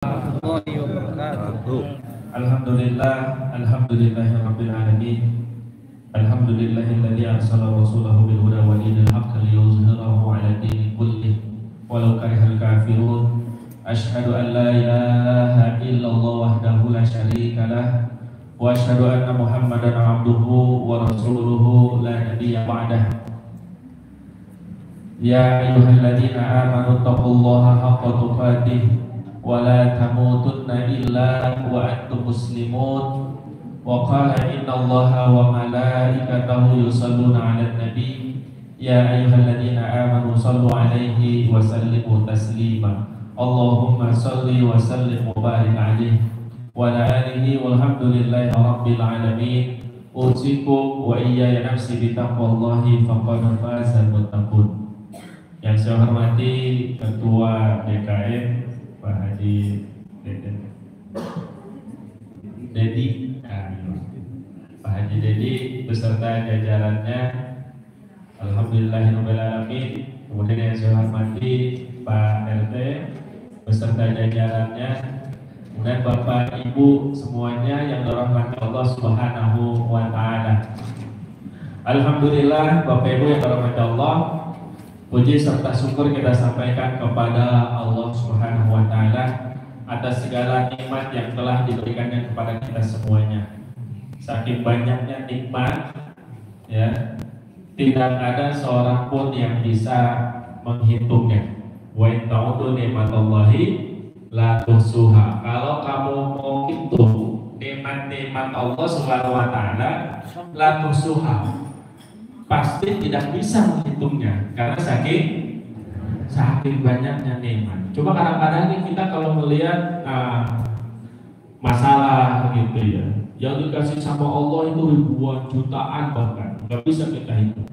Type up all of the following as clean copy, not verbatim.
warahmatullahi wabarakatuh. Alhamdulillah, alhamdulillahirabbil alamin. Alhamdulillahilladzi arsala rasulahu bil huda wa dinil haqqi liyuzhirahu 'ala dini kullih walau karihal kafirun. Asyhadu an la ilaha illallah wahdahu la syarika lah wa asyhadu anna Muhammadan 'abduhu wa rasuluhu la nabiyya ba'dah. Ya ayyuhalladzina amanu taqullaha haqqa tuqatih wa la tamutunna illa wa antum muslimun. Wa qala innallaha wa malaikatahu yusalluna 'alan nabi ya ayyuhalladzina amanu sallu 'alaihi wa sallimu taslima. Allahumma salli wa sallim wa barik 'alaihi wa ala alihi walhamdulillahi rabbil alamin. Usikum wa iyaya nafsi bitaqwallahi faqad fazal muttaqun. Yang saya hormati Ketua DKM Pak Haji Dedi, Pak Haji Dedi beserta jajarannya, alhamdulillahirobbilalamin. Kemudian yang saya hormati Pak RT beserta jajarannya, kemudian Bapak Ibu semuanya yang dirahmati Allah Subhanahu wa Ta'ala. Alhamdulillah, Bapak Ibu yang dirahmati Allah, puji serta syukur kita sampaikan kepada Allah Subhanahu wa Ta'ala atas segala nikmat yang telah diberikannya kepada kita semuanya. Saking banyaknya nikmat, ya, tidak ada seorang pun yang bisa menghitungnya. Wa in ta'udu nikmatallahi la tuhsuha. Kalau kamu mau hitung nikmat-nikmat Allah Subhanahu wa Ta'ala, la tuhsuha, pasti tidak bisa menghitungnya karena saking banyaknya nikmat. Coba kadang-kadang kita kalau melihat masalah gitu ya, yang dikasih sama Allah itu ribuan, jutaan, bahkan nggak bisa kita hitung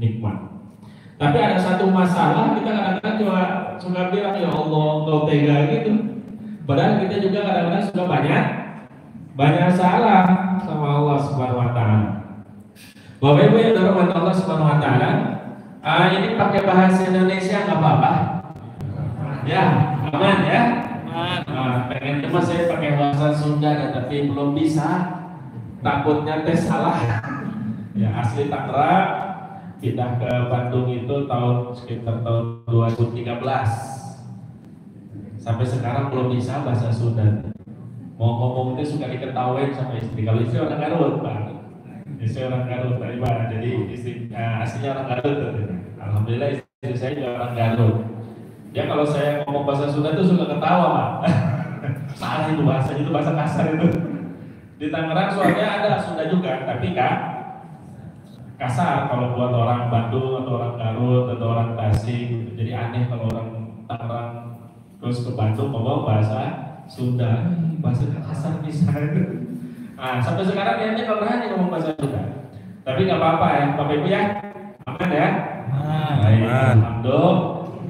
nikmat. Tapi ada satu masalah kita kadang-kadang suka bilang, ya Allah kau tega gitu. Padahal kita juga kadang-kadang suka banyak salah sama Allah Subhanahu wa Ta'ala. Bapak Ibu yang dirahmati Allah Subhanahu wa Ta'ala, ini pakai bahasa Indonesia nggak apa-apa? Ya, aman ya? Pengen cuma saya pakai bahasa Sunda tapi belum bisa. Takutnya salah. Ya, asli Tangerang, pindah ke Bandung itu sekitar tahun 2013. Sampai sekarang belum bisa bahasa Sunda. Mau ngomong itu suka diketawain sama istri. Kalau istri orang Garut, Pak. Istri orang Garut dari mana? Jadi aslinya orang Garut. Alhamdulillah istri saya juga orang Garut. Ya kalau saya ngomong bahasa Sunda itu suka ketawa, Pak. Salah itu bahasanya, itu bahasa kasar itu. Di Tangerang soalnya ada Sunda juga, tapi nggak kasar kalau buat orang Bandung atau orang Garut atau orang Tasik. Jadi aneh kalau orang Tangerang terus ke Bandung ngomong bahasa Sunda, bahasa kasar bisa. Sampai sekarang dia nggak berani ngomong bahasa Sunda. Tapi nggak apa-apa ya, Bapak Ibu ya, aman ya.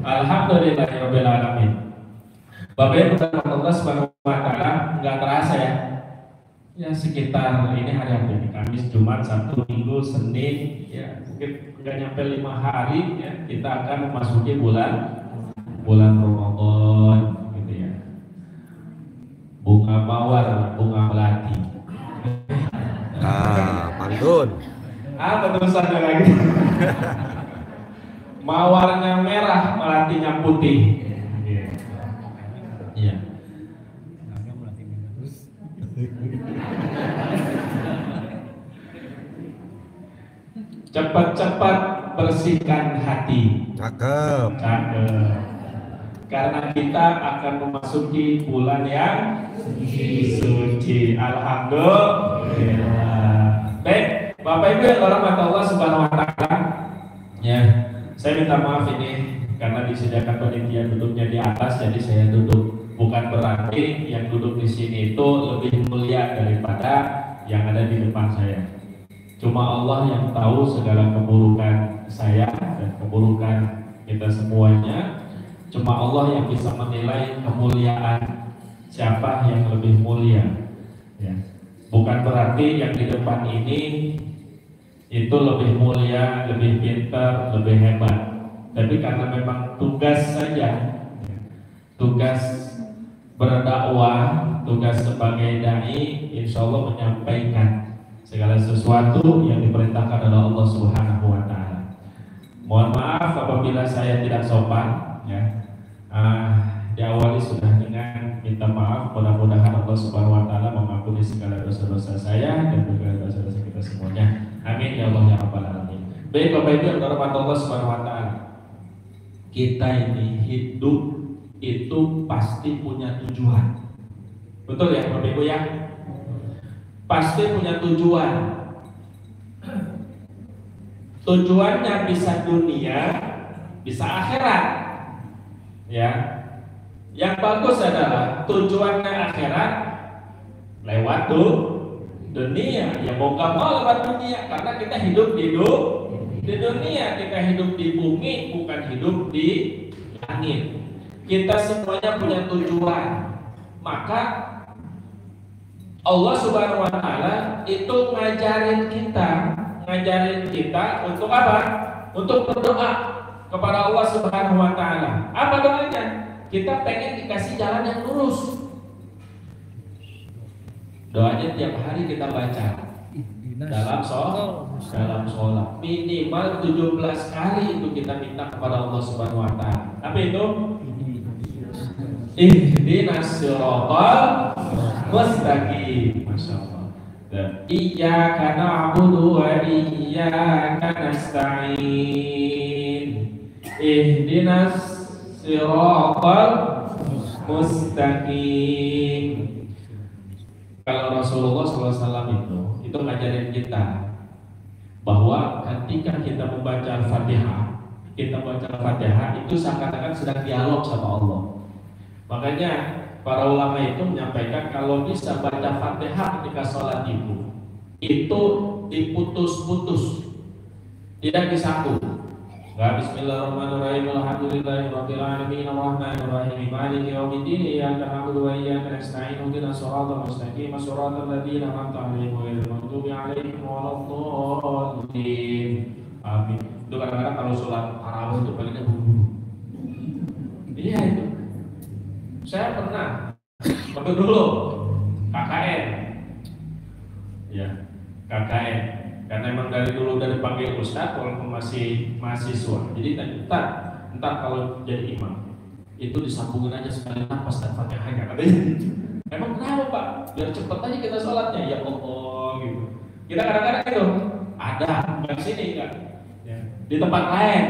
Alhamdulillahirabbil alamin. Bapak Ibu Allah Subhanahu wa Ta'ala, nggak terasa ya. Ya sekitar ini hari apa ini? Kamis, Jumat, Sabtu, Minggu, Senin, ya mungkin nggak nyampe 5 hari ya kita akan memasuki bulan Ramadan, gitu ya. Bunga mawar, bunga melati. Pantun. Terusannya lagi. Mawarnya merah, melatinya putih. Iya. Cepat-cepat bersihkan hati. Cakep. Karena kita akan memasuki bulan yang suci. Alhamdulillah. Baik, Bapak Ibu yang dirahmati Allah Subhanahu wa Ta'ala, ya, saya minta maaf ini karena disediakan panitia duduknya di atas, jadi saya duduk. Bukan berarti yang duduk di sini itu lebih mulia daripada yang ada di depan saya. Cuma Allah yang tahu segala keburukan saya dan keburukan kita semuanya. Cuma Allah yang bisa menilai kemuliaan siapa yang lebih mulia. Ya. Bukan berarti yang di depan ini itu lebih mulia, lebih pintar, lebih hebat. Tapi karena memang tugas saja, tugas berdakwah, tugas sebagai dai, insya Allah menyampaikan segala sesuatu yang diperintahkan oleh Allah Subhanahu wa Ta'ala. Mohon maaf apabila saya tidak sopan, ya. Diawali sudah dengan minta maaf. Mudah-mudahan Allah Subhanahu wa Ta'ala mengampuni segala dosa-dosa saya dan juga dosa-dosa kita semuanya. Amin ya Allah ya Rabbal Alamin. Baik Bapak Ibu yang dirahmati Allah Subhanahu wa Ta'ala, kita ini hidup itu pasti punya tujuan. Betul ya Bapak Ibu ya? Pasti punya tujuan. Tujuannya bisa dunia, bisa akhirat. Ya. Yang bagus adalah tujuannya akhirat lewat dunia. Ya mau gak mau lewat dunia, karena kita hidup di dunia, kita hidup di bumi, bukan hidup di langit. Kita semuanya punya tujuan. Maka Allah Subhanahu wa Ta'ala itu ngajarin kita untuk apa? Untuk berdoa kepada Allah Subhanahu wa Ta'ala. Apa doanya? Kita pengen dikasih jalan yang lurus. Doanya tiap hari kita baca dalam sholat minimal 17 kali itu kita minta kepada Allah Subhanahu wa Ta'ala. Apa itu? Ihdinas siratal mustaqim. Masyaallah. Iyyaka na'budu wa iyyaka nasta'in. Ihdinas siratal mustaqim. Kalau Rasulullah SAW itu ngajarin kita bahwa ketika kita membaca Al-Fatihah, kita baca Al-Fatihah itu seakan-akan sedang dialog sama Allah. Makanya para ulama itu menyampaikan kalau bisa baca Fatihah ketika sholat itu diputus-putus, tidak disambung. Bismillahirrahmanirrahim. Alhamdulillahirabbil alamin arrahmanir rahim maliki yaumiddin iyyaka na'budu wa iyyaka nasta'in ihdinas siratal mustaqim siratal ladzina an'amta 'alaihim ghairil maghdubi 'alaihim waladdallin. Amin. Itu kadang-kadang kalau sholat tarawih itu palingnya buru-buru. Iya itu. Saya pernah waktu dulu KKN. Ya, KKN. Karena emang dari dulu dari panggil ustadz walaupun masih mahasiswa. Jadi entar kalau jadi imam itu disambungin aja sekali nafas dan Fatihahnya katanya. Emang kenapa Pak? Biar cepet aja kita sholatnya. Ya Allah gitu. Kita kadang-kadang itu ada di sini enggak? Ya. Di tempat lain.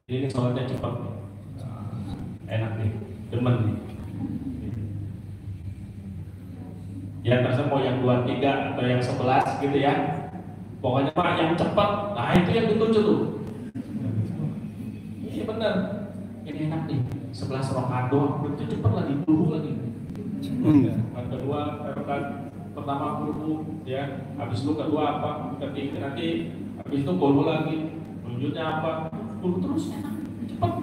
Ini sholatnya cepet. Enak nih, demen nih. Ya terserah mau yang 23 atau yang 11 gitu ya. Pokoknya Pak yang cepat, nah itu yang dituju tuh. Iya benar. Ini enak nih, 11 rakaat doang, itu cepat lagi, dulu lagi. Kedua, pertama dulu, ya. Habis itu kedua apa? Ketiga nanti, habis itu dulu lagi. Lanjutnya apa? Dulu terus enak, cepat.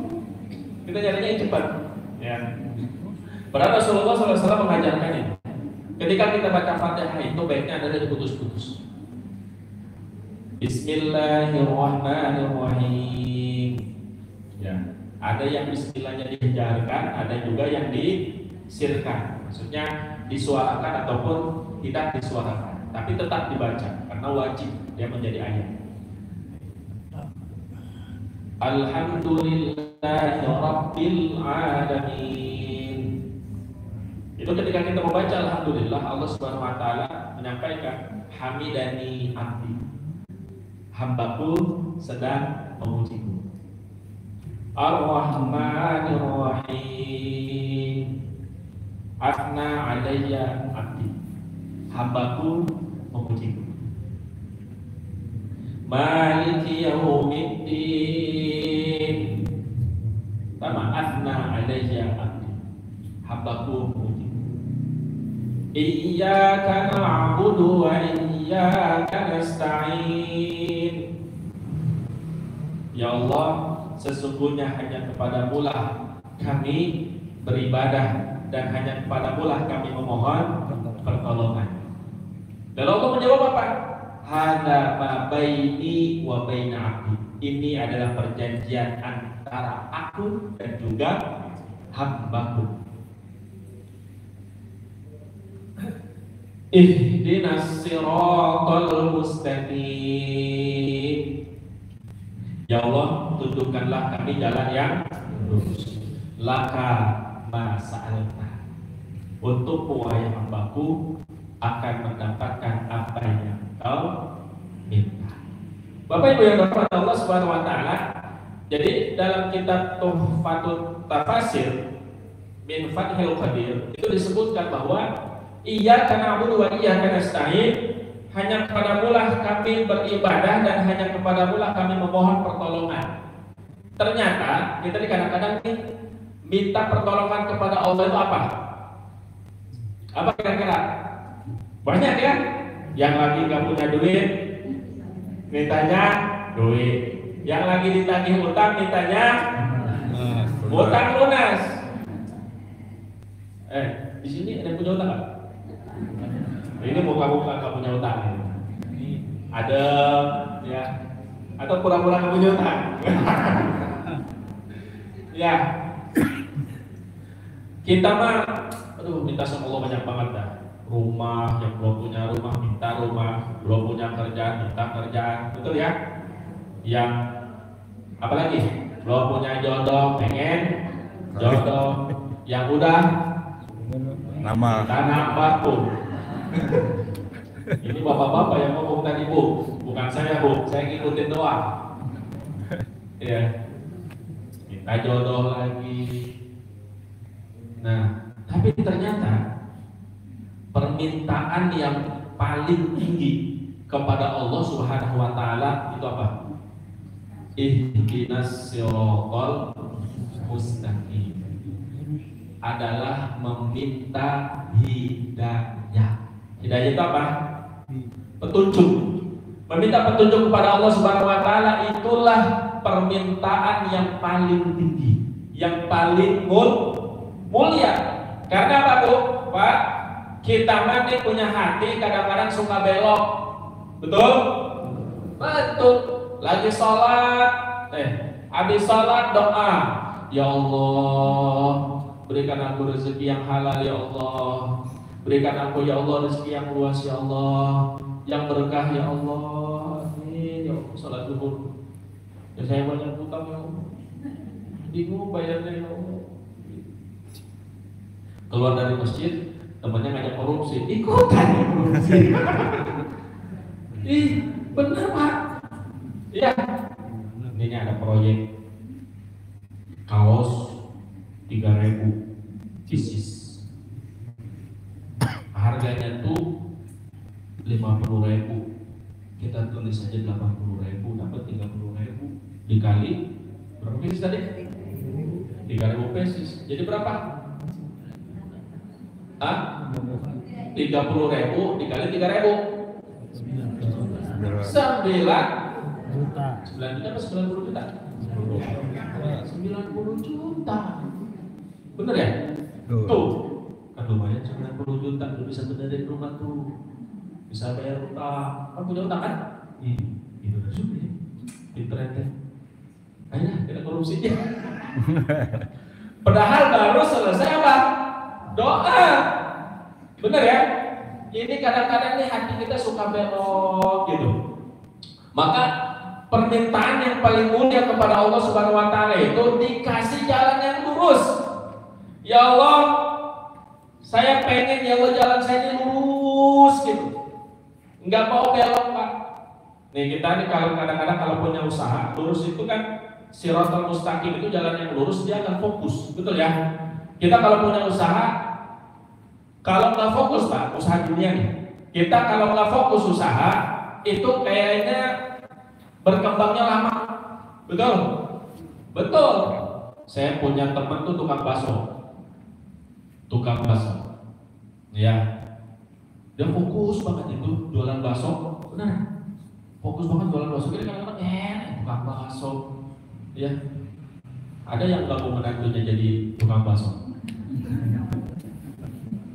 Kita nyarinya yang cepat, ya. Padahal Rasulullah SAW mengajarkan ini. Ketika kita baca Fatihah itu baiknya adalah diputus-putus. Bismillahirrahmanirrahim. Ya, ada yang bismillahnya dijarkan, ada juga yang disirkan. Maksudnya disuarakan ataupun tidak disuarakan, tapi tetap dibaca karena wajib dia menjadi ayat. Alhamdulillahirabbil alamin. Itu ketika kita membaca alhamdulillah, Allah Subhanahu wa Ta'ala menyampaikan hamidani abdi. Hambaku sedang memujiku. Ar-Rahmanir Rahim. Afna alayya abdi. Hambaku memujiku. Maliki yaumiddin. Sama afna alayya abdi. Hambaku memujiku. Iyyaka na'budu wa iyyaka nasta'in. Ya Allah, sesungguhnya hanya kepadamu lah kami beribadah dan hanya kepadamu lah kami memohon pertolongan. Lalu Allah menjawab apa? Hada ma baini wa baina abdi. Ini adalah perjanjian antara aku dan juga hambaku. Ihdinas siratal mustaqim. Ya Allah, tunjukkanlah kami jalan yang lurus. Laka masa'alna. Untukmu wahai hambaku akan mendapatkan apa yang kau minta. Bapak Ibu yang dirahmati Allah Subhanahu wa taala, jadi dalam kitab Tuhfatut Tafasir min Fathil Qadir itu disebutkan bahwa iyyaka na'budu wa iyyaka nasta'in, hanya kepadamu-lah kami beribadah dan hanya kepadamu-lah kami memohon pertolongan. Ternyata kita kadang-kadang minta pertolongan kepada Allah itu apa? Apa kira-kira? Banyak ya? Yang lagi nggak punya duit, mintanya duit. Yang lagi ditagih utang, mintanya utang lunas. Di sini ada yang punya utang nggak? Ini muka-muka nggak punya utang. Ada ya, atau pura-pura nggak punya utang. Ya, kita mah, aduh, minta sama Allah banyak banget dah. Rumah, yang belum punya rumah minta rumah, belum punya kerjaan minta kerjaan, betul ya? Yang apalagi belum punya jodoh pengen jodoh, yang udah nama nambah pun. Ini bapak-bapak yang ngomong tadi Bu, bukan saya Bu, saya ngikutin doang. Ya, minta jodoh lagi. Nah, tapi ternyata permintaan yang paling tinggi kepada Allah Subhanahu wa taala itu apa? Ihdinas siratal mustaqim, adalah meminta hidayah. Hidayah itu apa? Petunjuk. Meminta petunjuk kepada Allah Subhanahu wa taala itulah permintaan yang paling tinggi, yang paling mulia. Karena apa, Bu? Pak, kita mati punya hati kadang-kadang suka belok. Betul? Betul. Lagi sholat, habis sholat doa, ya Allah, berikan aku rezeki yang halal ya Allah, berikan aku ya Allah rezeki yang luas ya Allah, yang berkah ya Allah. Amin ya Allah. Sholat zuhur, ya saya banyak hutang ya Allah, bingung bayarnya ya Allah. Keluar dari masjid, temannya ngajak korupsi, ikutan ya korupsi. Ih, bener Pak. Iya, ini ada proyek kaos 3.000 pieces, harganya tuh 50.000, kita tulis saja 80.000, dapat 30.000 dikali berapa pieces tadi? 3.000 pieces, jadi berapa? 30.000 dikali 3.000 9 juta apa 90 juta? 90 juta. Bener ya? Tuh, kan lumayan 90 juta, lu bisa benerin rumah tuh, bisa bayar utang. Kan punya utang kan? Itu udah sudah ya. Internet. Ayo kita korupsi aja. Padahal baru selesai apa? Doa. Bener ya? Ini kadang-kadang nih hati kita suka belok gitu. Maka permintaan yang paling mulia kepada Allah Subhanahu wa taala itu dikasih jalan yang lurus. Ya Allah, saya pengen ya Allah jalan saya ini lurus gitu. Enggak mau belok, Pak. Nih kita nih kalau kadang-kadang kalau punya usaha, lurus itu kan siratal mustaqim itu jalan yang lurus, dia akan fokus, betul ya? Kita kalau punya usaha, kalau nggak fokus Pak, usaha dunia nih, kita kalau nggak fokus usaha itu kayaknya berkembangnya lama, betul? Betul. Saya punya teman tuh tukang bakso, ya, dia fokus banget itu jualan bakso, benar, fokus banget jualan bakso. Jadi kadang-kadang tukang bakso, ya, ada yang nggak mau menantunya jadi tukang bakso.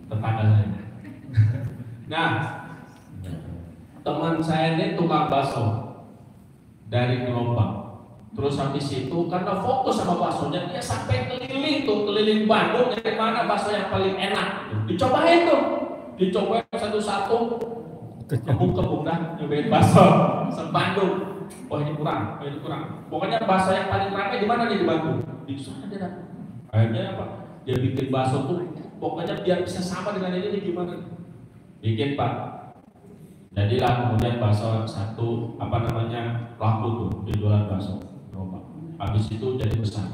Tetangga saya. Nah, teman saya ini tukang bakso dari Gelombang. Terus habis itu karena fokus sama baksonya, dia sampai keliling Bandung, dari mana bakso yang paling enak. Dicobain tuh. dicoba satu-satu, kebung dah, nyobain bakso sebandung. Oh ini kurang, oh ini kurang. Pokoknya bakso yang paling ramai di mana nih di Bandung? Di sana dia dah. Akhirnya apa? Dia bikin bakso tuh, pokoknya biar bisa sama dengan ini gimana? Bikin Pak. Jadilah kemudian bakso satu laku tuh dijualan bakso. Habis itu jadi besar.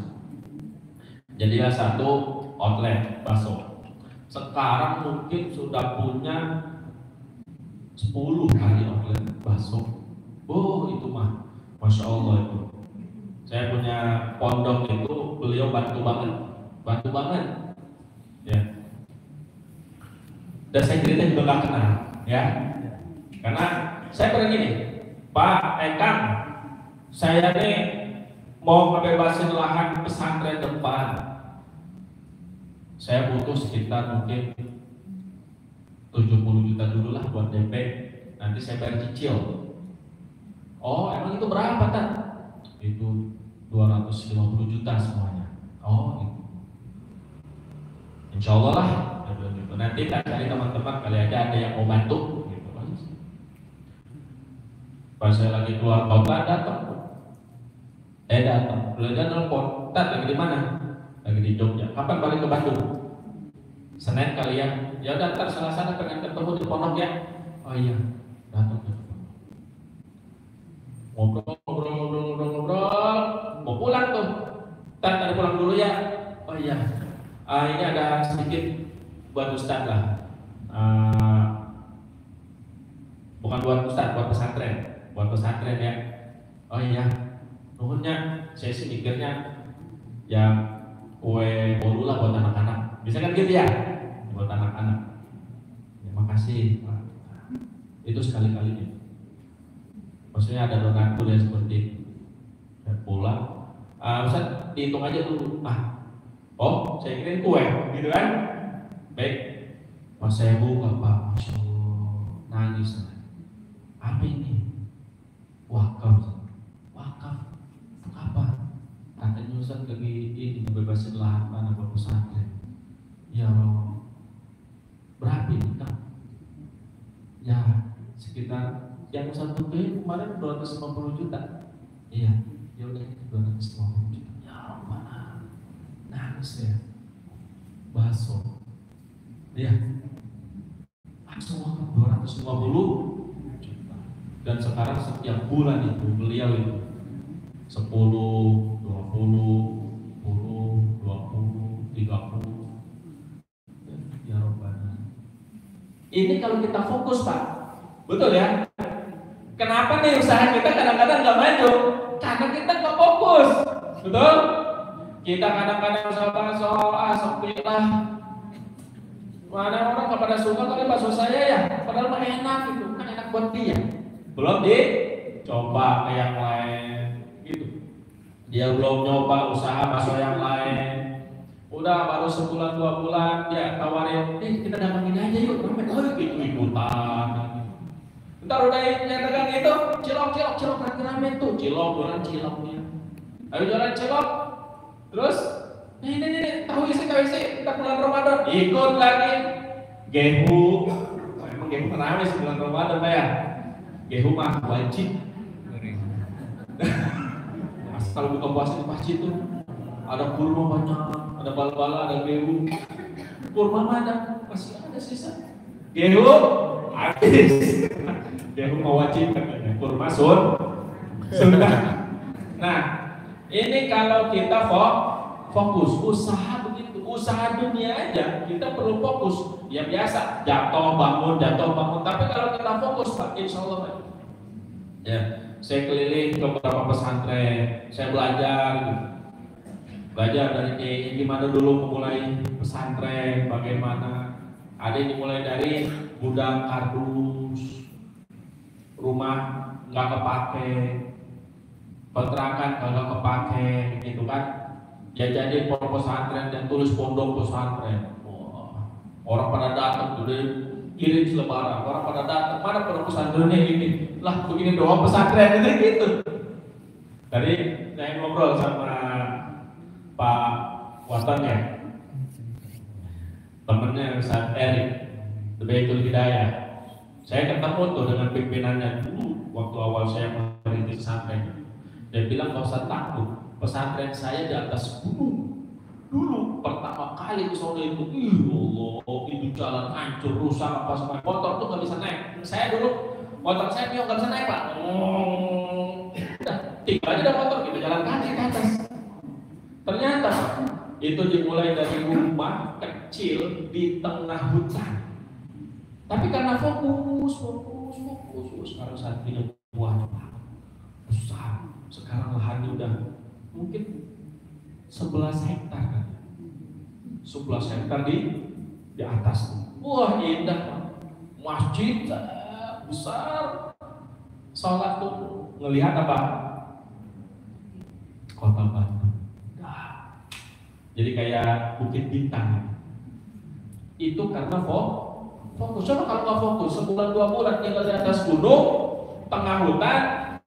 Jadilah satu outlet bakso. Sekarang mungkin sudah punya 10 kali outlet bakso. Oh itu mah, masya Allah itu. Saya punya pondok itu, beliau bantu banget, ya. Dan saya kira juga nggak kenal, ya. Karena saya pernah gini, Pak Kang, saya nih mau ngebebasin lahan pesantren depan. Saya butuh sekitar mungkin 70 juta dulu lah buat DP. Nanti saya bayar cicil. Oh, emang itu berapa, Tan? Itu 250 juta semuanya. Oh, itu. Insya Allah lah. Nanti tak cari teman-teman kali aja ada yang mau bantu. Gitu. Pas saya lagi keluar kota datang. Belajar nelfon. Tan lagi di mana? Lagi di Jogja. Kapan balik ke Bandung? Senin kali ya. Ya udah, ntar sana pengen ketemu di pondok ya. Oh iya, datang. Ngobrol, mau pulang tuh. Ntar pulang dulu ya. Oh iya, ini ada sedikit buat Ustaz lah. Bukan buat Ustaz, buat pesantren ya. Oh iya, nuhunnya. Saya sih mikirnya ya kue bolu lah buat anak-anak. Bisa kan gitu ya? Buat anak-anak. Ya, makasih Pak. Itu sekali-kalinya. Maksudnya ada donatur yang seperti itu. Dan pulang, Ustaz dihitung aja dulu. Oh saya kirain kue, gitu kan? Baik. Pas saya buka Pak, masya Allah, nangis. Apa ini? Wakaf. Apa? Katanya Ustaz lagi ini bebasin lahan tanah buat pesantren. Ya Allah. Berapa ini Kang? Ya sekitar yang satu kemarin 250 juta. Iya, ya udah 250 juta. Ya Allah, nangis ya. Bakso. Iya. Semua 250 juta. Dan sekarang setiap bulan itu beliau itu 10, 20, 10, 20, 30. Ya Rabbana. Ini kalau kita fokus Pak, betul ya? Kenapa nih usaha kita kadang-kadang nggak maju? Karena kita nggak fokus, betul? Kita kadang-kadang usaha bakso, sepi lah. Mana orang nggak pada suka kali bakso saya ya? Padahal mah enak gitu, kan enak buat dia. Belum dicoba ke yang lain, gitu. Dia belum nyoba usaha bakso yang lain. Udah baru sebulan 2 bulan dia tawarin, kita dagangin aja yuk, ikut-ikutan. Ntar udah nyatakan itu, cilok rame tuh, jualan ciloknya. Ayo jualan cilok, terus ini tahu isi, kita bulan Ramadan, ikut lagi. Gehu, emang gehu rame sebulan Ramadan Pak ya. Gehu mah wajib. Asal buka puasa di masjid tuh, ada kurma banyak, ada bala-bala, ada gehu. Kurma mah ada, masih ada sisa. Gehu habis. Gehu mau wajib katanya, kurma sudah. Nah, ini kalau kita fokus usaha begitu, usaha dunia aja kita perlu fokus. Ya biasa, jatuh bangun. Tapi kalau kita fokus Pak, insya Allah Pak. Ya, saya keliling ke beberapa pesantren, saya belajar dari gimana dulu memulai pesantren, bagaimana. Ada yang dimulai dari gudang kardus, rumah nggak kepake, kontrakan nggak kepake, gitu kan? Ya jadi pondok pesantren dan tulis pondok pesantren. Orang pada datang dulu kirim selebaran, orang pada datang, mana pondok pesantrennya ini? Lah begini doang pesantren itu gitu. Tadi saya ngobrol sama Pak Watan ya, temennya Ustaz Erik. Baitul Hidayah. Saya ketemu tuh dengan pimpinannya dulu waktu awal saya merintis pesantren. Dia bilang nggak usah takut, pesantren saya di atas gunung. Dulu pertama kali ke sana itu, Allah, itu jalan hancur, rusak apa semua, motor tuh nggak bisa naik. Saya dulu motor saya nggak bisa naik Pak. Tinggal aja ada motor gitu, jalan kaki ke atas. Ternyata itu dimulai dari rumah kecil di tengah hutan. Tapi karena fokus, sekarang saatnya buahnya besar. Sekarang lahannya udah mungkin 11 hektar kan. 11 hektar di atas. Wah, indah. Masjid besar. Salat tuh ngelihat apa? Kota Bandung. Nah, jadi kayak Bukit Bintang. Itu karena fokus. Coba kalau nggak fokus, sebulan 2 bulan tinggal di atas gunung, tengah hutan,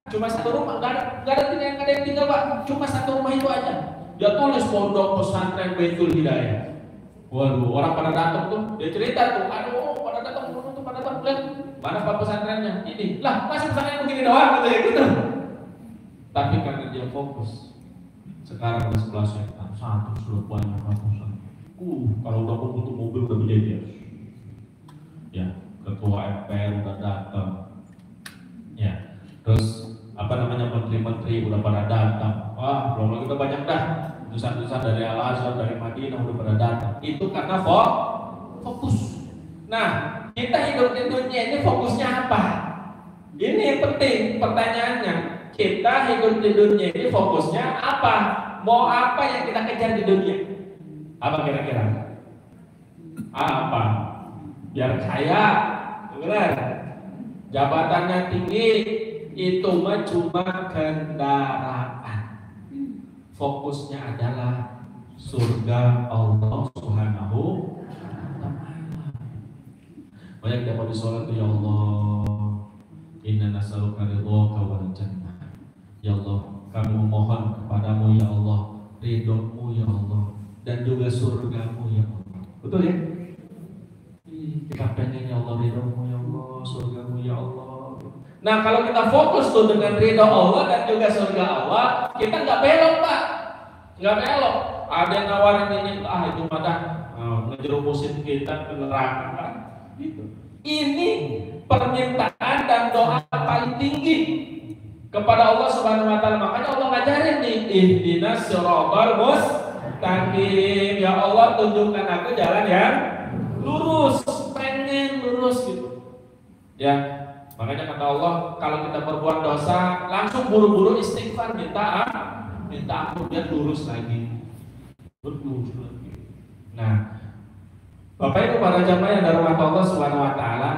cuma satu rumah, nggak ada yang tinggal Pak, cuma satu rumah itu aja. Dia tulis pondok pesantren Baitul Hidayah. Waduh, orang pada datang tuh, dia cerita tuh, aduh, pada datang, lihat, mana Pak pesantrennya? Ini, lah, masih pesantren begini doang, gitu. Tapi karena dia fokus, sekarang ada 11 hektar, satu sudah banyak ratusan. Kalau udah kumpul mobil udah berjejer. Ya, ketua MPR udah datang. Ya, terus menteri-menteri udah pada datang. Wah, belum lagi udah banyak dah. Tulisan-tulisan dari Al-Azhar, dari Madinah udah pada datang. Itu karena fokus. Nah, kita hidup di dunia ini fokusnya apa? Ini yang penting pertanyaannya. Kita hidup di dunia ini fokusnya apa? Mau apa yang kita kejar di dunia? Apa kira-kira? Apa? Biar kaya, benar? Jabatannya tinggi, itu mah cuma kendaraan. Fokusnya adalah surga Allah Subhanahu wa Ta'ala. Banyak dapat disolat, ya Allah, inna nas'aluka ridhaka wal jannah. Ya Allah, kami memohon kepadamu ya Allah, ridhomu ya Allah, dan juga surgamu ya Allah. Betul ya? Kita pengen ya Allah, ridhomu ya Allah, surgamu ya Allah. Nah, kalau kita fokus tuh dengan ridho Allah dan juga surga Allah, kita nggak belok Pak, nggak belok. Ada yang nawarin ini, itu madah ngejerumusin kita ke neraka kan? Gitu. Ini permintaan dan doa paling tinggi kepada Allah Subhanahu Wa Taala. Makanya Allah ngajarin nih, ihdinas siratal mustaqim. Ya Allah, tunjukkan aku jalan yang lurus, pengen lurus gitu. Ya. Makanya kata Allah, kalau kita berbuat dosa, langsung buru-buru istighfar, minta ampun, biar lurus lagi. Lurus lagi. Nah, Bapak Ibu para jamaah yang dirahmati Allah Subhanahu wa Ta'ala,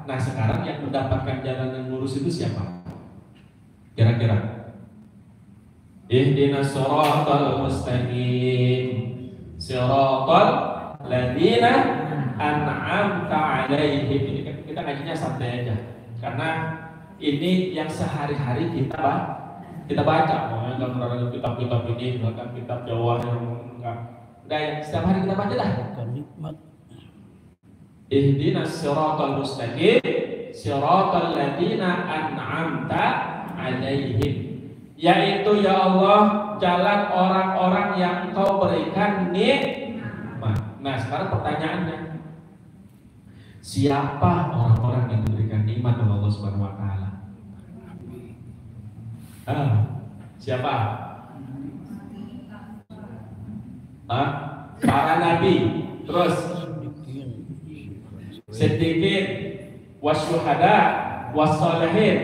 nah sekarang yang mendapatkan jalan yang lurus itu siapa? Kira-kira? Ihdinas siratal mustaqim, siratal ladzina an'amta 'alaihim. Ini kita ngajinya santai aja. Karena ini yang sehari-hari kita baca, kalau ada kitab-kitab ini, bahkan kitab Jawa yang enggak, yang setiap hari kita baca dah. Ihdinas siratal mustaqim, siratal ladzina an'amta 'alaihim. Yaitu ya Allah, jalan orang-orang yang Engkau berikan nikmat. Nah, sekarang pertanyaannya, siapa orang-orang yang diberikan nikmat oleh Allah Subhanahu wa Ta'ala? Siapa? Para nabi, terus siddiqin, wasyuhada, wassalihin.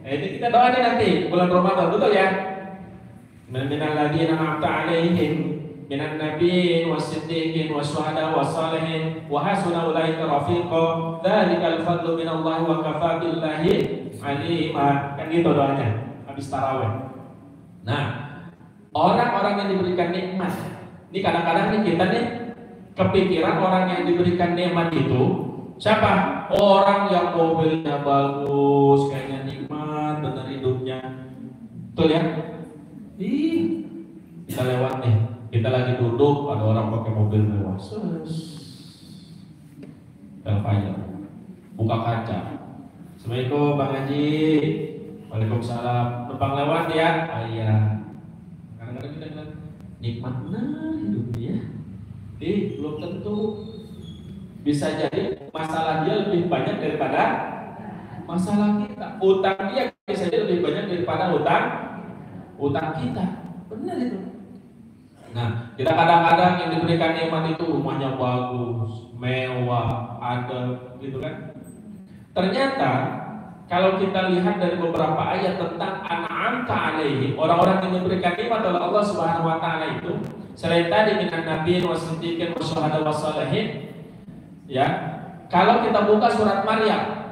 Ini kita doa nih nanti bulan Ramadan, betul ya? Minal ladzina an'amta 'alaihim minan nabiyyin was-siddiqin wasyuhada was-salihin wa hasuna ulaika rafiqa dzalikal fadlu minallahi wa kafaa billahi 'alima. Kan gitu doanya habis tarawih. Nah, orang-orang yang diberikan nikmat. Ini kadang-kadang nih kita nih kepikiran orang yang diberikan nikmat itu siapa? Orang yang mobilnya bagus, kayaknya nikmat benar hidupnya. Betul ya? Kita lewat nih, kita lagi duduk, ada orang pakai mobil mewah, Velfire, buka kaca. Assalamualaikum Bang Haji. Waalaikumsalam. Numpang lewat ya? Oh iya. Kadang-kadang kita bilang nikmat benar hidup ya. Belum tentu. Bisa jadi masalah dia lebih banyak daripada masalah kita. Utang dia bisa jadi lebih banyak daripada utang kita. Benar itu. Nah, kita kadang-kadang yang diberikan nikmat itu rumahnya bagus, mewah, ada gitu kan. Ternyata kalau kita lihat dari beberapa ayat tentang an'amta alaihi, orang-orang yang diberikan nikmat oleh Allah Subhanahu wa taala itu, selain tadi minan nabiyyin wasiddiqin wasyuhada wassalihin, ya. Kalau kita buka surat Maryam,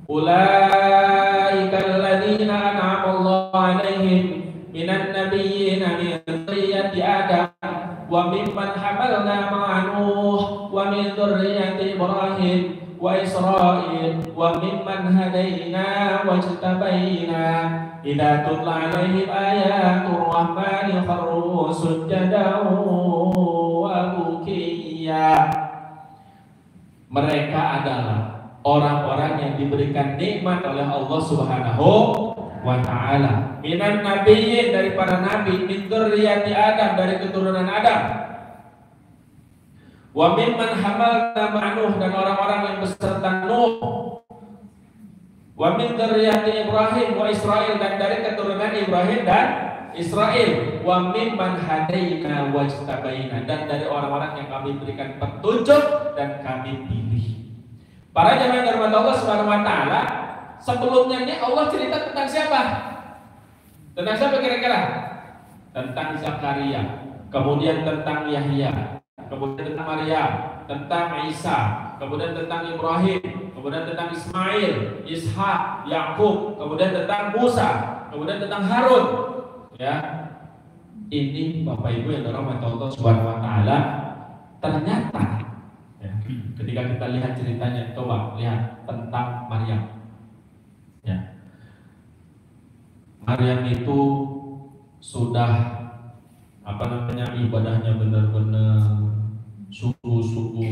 ulaikal ladzina an'ama Allahu alaihim minan nabiyyin min dzurriyyati Adam wa mimman hamalna ma'a Nuh wa min dzurriyyati Ibrahim wa Israil wa mimman hadaina wajtabaina idza tutla alaihim ayatur rahmani kharru sujadan wa bukiya. Mereka adalah orang-orang yang diberikan nikmat oleh Allah Subhanahu wa ta'ala. Minan nabiyyin, dari para nabi, min dzurriyyati Adam, dari keturunan Adam. Wa mimman hamalna ma'a Nuh, dan orang-orang yang beserta Nuh. Wa min dzurriyyati Ibrahim wa Israil, dan dari keturunan Ibrahim dan Israil. Wa mimman hadaina wajtabaina, dan dari orang-orang yang kami berikan petunjuk dan kami pilih. Para jamaah yang dirahmati Allah Subhanahu wa taala, sebelumnya ini Allah cerita tentang siapa? Tentang siapa kira-kira? Tentang Zakaria, kemudian tentang Yahya, kemudian tentang Maryam, tentang Isa, kemudian tentang Ibrahim, kemudian tentang Ismail, Ishak, Yakub, kemudian tentang Musa, kemudian tentang Harun. Ya, ini Bapak Ibu yang dirahmati Allah Subhanahu wa taala, ternyata ya, ketika kita lihat ceritanya, coba lihat tentang Maryam. Ya. Maryam itu sudah ibadahnya benar-benar sungguh-sungguh.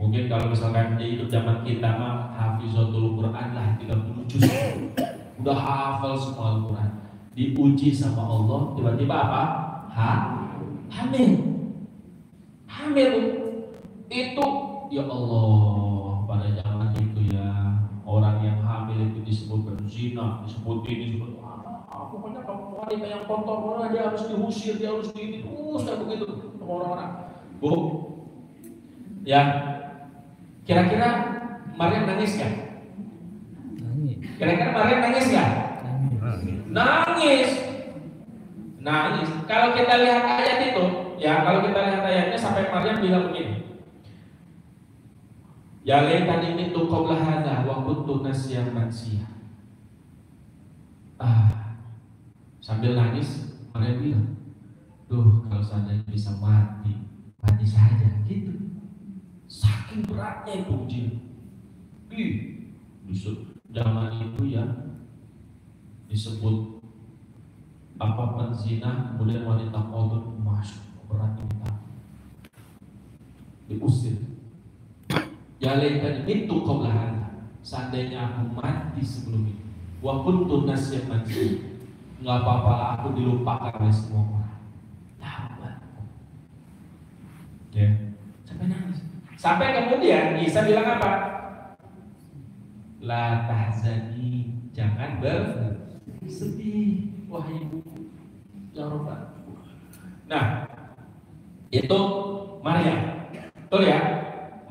Mungkin kalau misalkan dia hidup zaman kita mah hafizatul Quran lah 30 juz. Udah hafal semua Al-Quran. Diuji sama Allah, tiba-tiba apa? Hamil. Hamil itu, ya Allah, pada zaman itu ya, orang yang hamil itu disebut berzina, disebut ini, disebut pokoknya kamu wanita yang kotor, dia harus diusir, dia harus terus kayak begitu sama orang-orang. Bu, ya, kira-kira Maryam nangis gak? Kira-kira Maryam nangis gak? Nangis. Kalau kita lihat ayat itu, ya, kalau kita lihat ayatnya sampai Maryam bilang begini. Ya laitani mitu qabla hadza wa kuntu nasyan mansiyah. Sambil nangis, Maryam bilang, "Duh, kalau saja bisa mati saja." Gitu. Saking beratnya itu ujian. Zaman itu ya disebut apa penzina, kemudian wanita kotor, masuk berat kita. Diusir. Ya laitani mitu qabla hadza. Seandainya aku mati sebelum itu. Wa kuntu nasyan mansiyah. Enggak apa-apa lah, aku dilupakan oleh semua orang. Tamat. Ya, sampai nangis. Sampai kemudian Isa bilang apa? La tahzani, jangan bersedih, wahai ibuku. Ya Rabbal. Nah, itu Maryam. Betul ya?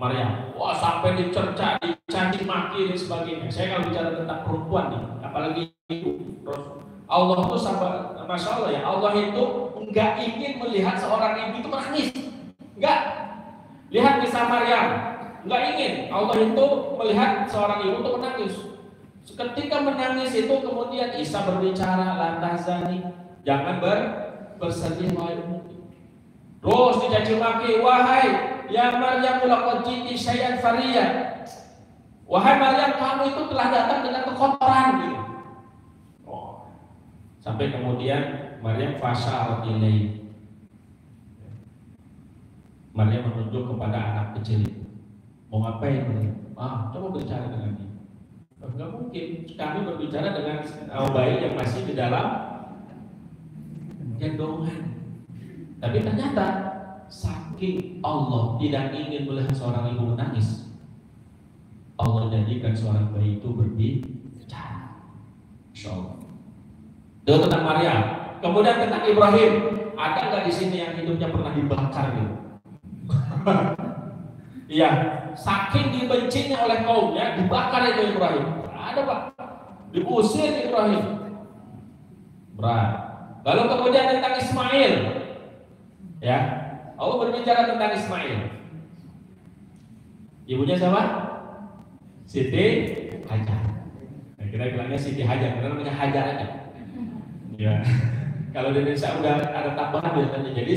Maryam. Wah, sampai dicerca, dicaci maki dan sebagainya. Saya kalau bicara tentang perempuan nih, apalagi ibu, Allah itu sabar, masya Allah ya. Allah itu enggak ingin melihat seorang ibu itu menangis, enggak. Lihat kisah Maryam, enggak ingin Allah itu melihat seorang ibu itu menangis. Ketika menangis itu kemudian Isa berbicara, la tahzani, jangan bersedih wahai ibuku. Terus dicaci maki, wahai ya Maryam laqad ji'ti syai'an fariya. Wahai Maryam, kamu itu telah datang dengan kekotoran gitu. Sampai kemudian Maryam fasya'at ilaihi. Maryam menunjuk kepada anak kecil. Mau ngapain? Coba bicara dengan dia. Enggak mungkin kami berbicara dengan bayi yang masih di dalam gendongan. Tapi ternyata saking Allah tidak ingin melihat seorang ibu menangis, Allah jadikan seorang bayi itu berbicara. Insyaallah. Itu tentang Maryam. Kemudian tentang Ibrahim. Ada nggak di sini yang hidupnya pernah dibakar gitu? Iya, saking dibencinya oleh kaumnya, dibakar itu Ibrahim. Ada Pak, diusir Ibrahim. Berat. Lalu kemudian tentang Ismail. Ya, Allah berbicara tentang Ismail. Ibunya siapa? Siti Hajar. Nah, kita bilangnya Siti Hajar, karena namanya Hajar aja. Ya. Kalau di Indonesia udah ada tambahan biasanya jadi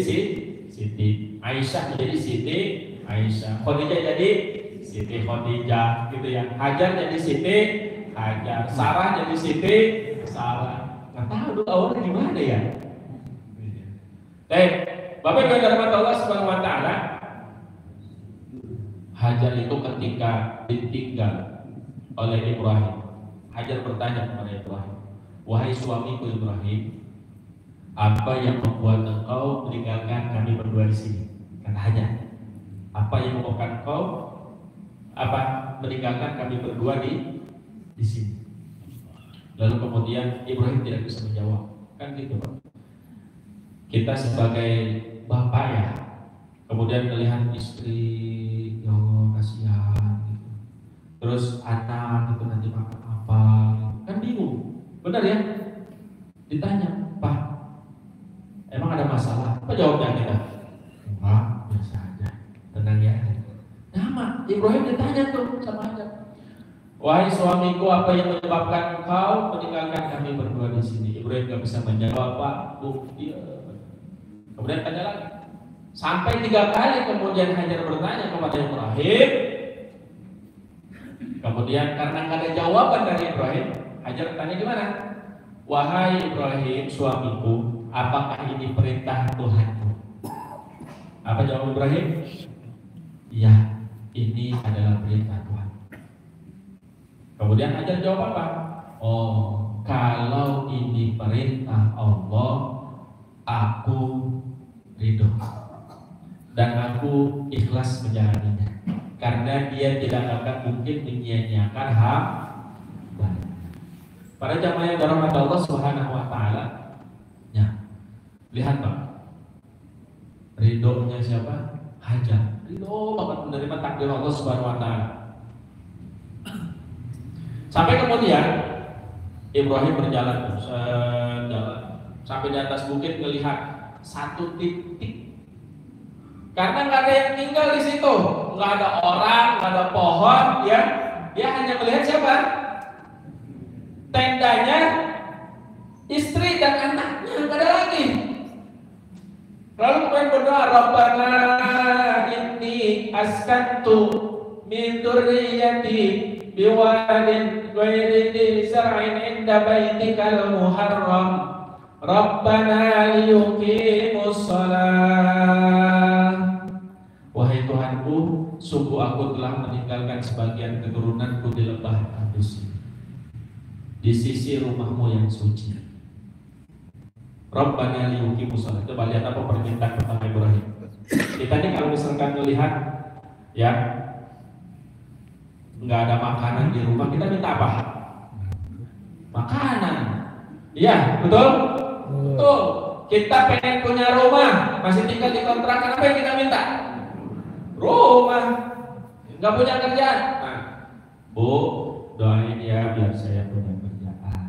Siti. Aisyah menjadi Siti Aisyah. Khadijah jadi Siti Khadijah, gitu ya. Hajar jadi Siti Hajar. Sarah jadi Siti Sarah. Nggak tahu dulu awalnya gimana ya. Baik, Bapak Ibu yang dirahmati Allah Subhanahu Wa Taala, Hajar itu ketika ditinggal oleh Ibrahim, Hajar bertanya kepada Ibrahim, wahai suamiku Ibrahim, apa yang membuat engkau meninggalkan kami berdua di sini? Kata Hajar, apa yang membuat engkau meninggalkan kami berdua di sini? Lalu kemudian Ibrahim tidak bisa menjawab, kan gitu Pak. Kita sebagai bapak ya, kemudian melihat istri, ya Allah kasihan gitu. Terus anak itu nanti makan apa, kan bingung, benar ya? Ditanya, Pak, emang ada masalah? Apa jawabnya kita? Enggak, biasa aja, tenang ya. Nama Ibrahim ditanya tuh sama Hajar, wahai suamiku, apa yang menyebabkan engkau meninggalkan kami berdua di sini? Ibrahim gak bisa menjawab, Pak. Kemudian tanya lagi, sampai 3 kali kemudian Hajar bertanya kepada Ibrahim. Kemudian karena nggak ada jawaban dari Ibrahim, Hajar tanya gimana? Wahai Ibrahim, suamiku, apakah ini perintah Tuhanku? Apa jawab Ibrahim? Iya, ini adalah perintah Tuhan. Kemudian Hajar jawab apa? Oh, kalau ini perintah Allah, aku ridho dan aku ikhlas menjalaninya, karena dia tidak akan mungkin menyia-nyiakan hamba. Para jamaah yang dirahmati Allah Subhanahu Wa Taala, ya, lihat Pak, ridhonya siapa? Hajar, ridho banget menerima takdir Allah Subhanahu Wa Taala. Sampai kemudian Ibrahim berjalan sampai di atas bukit, melihat satu titik, karena nggak ada yang tinggal di situ, nggak ada orang, nggak ada pohon, ya. Dia hanya melihat siapa? Tendanya istri dan anaknya, nggak ada lagi. Lalu kemudian berdoa, Rabbana inni askantu min dzurriyyati biwadin ghairi dzi zar'in inda baitikal muharram Rabbana liyuqimus shalah. Wahai Tuhanku, sungguh aku telah meninggalkan sebagian keturunanku di lembah tandus di sisi rumahmu yang suci. Rabbana liyuqimus shalah. Coba lihat apa permintaan pertama Ibrahim. Kita nih kalau misalkan melihat ya nggak ada makanan di rumah, kita minta apa? Makanan. Iya, betul? Betul. Kita pengen punya rumah, masih tinggal di kontrakan, apa yang kita minta? Rumah. Nggak punya kerjaan. Nah, Bu, doain ya biar saya punya kerjaan.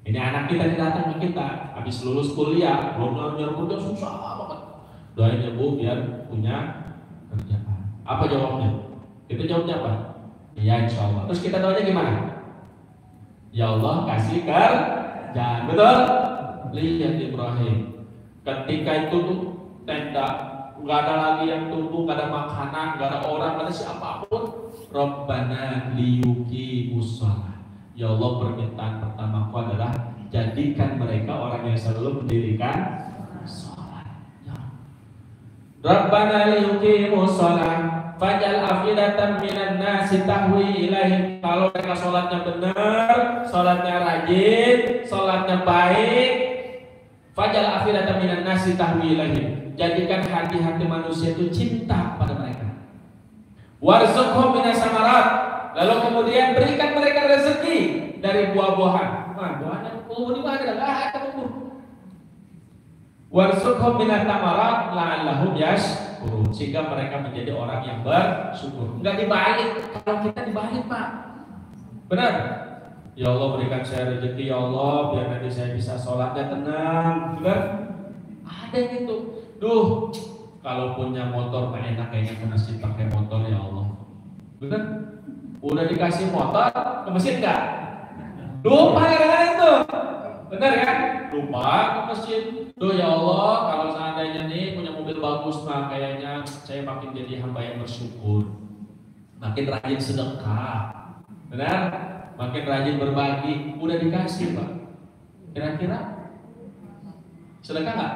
Ini anak kita datang ke kita, habis lulus kuliah, belum nyuruh kerja, susah banget. Doain ya Bu biar punya kerjaan. Apa jawabnya? Kita jawabnya apa? Ya insya Allah. Terus kita doanya gimana? Ya Allah kasih kerjaan. Betul? Lihat Ibrahim, ketika itu tuh tenda, nggak ada lagi yang tumbuh, nggak ada makanan, nggak ada orang, nggak ada siapapun. Rabbana liyuqimus shalah. Ya Allah, permintaan pertamaku adalah jadikan mereka orang yang selalu mendirikan sholat. Ya. Rabbana liyuqimus shalah Fajal afidatan minan nasi tahwi ilaihim. Kalau mereka sholatnya benar, sholatnya rajin, sholatnya baik, fajal afidatan minan nasi tahwi ilaihim. Jadikan hati-hati manusia itu cinta pada mereka. Warzuqhum minas samarat. Lalu kemudian berikan mereka rezeki dari buah-buahan. Nah, buahnya kubur di mana? Enggak ada kubur. Warzuqhum minat tamarat la'allahum yashkurun, sehingga mereka menjadi orang yang bersyukur. Enggak dibalik. Kalau kita dibalik, Pak. Benar? Ya Allah, berikan saya rezeki ya Allah, biar nanti saya bisa sholatnya tenang. Benar? Ada gitu. Duh, kalau punya motor mah enak kayaknya ke masjid pakai motor ya Allah. Benar? Udah dikasih motor ke masjid enggak? Lupa ya itu. Benar kan? Lupa ke masjid. Duh ya Allah, kalau seandainya nih punya mobil bagus mah kayaknya saya makin jadi hamba yang bersyukur. Makin rajin sedekah. Benar? Makin rajin berbagi. Udah dikasih, Pak. Kira-kira sedekah enggak?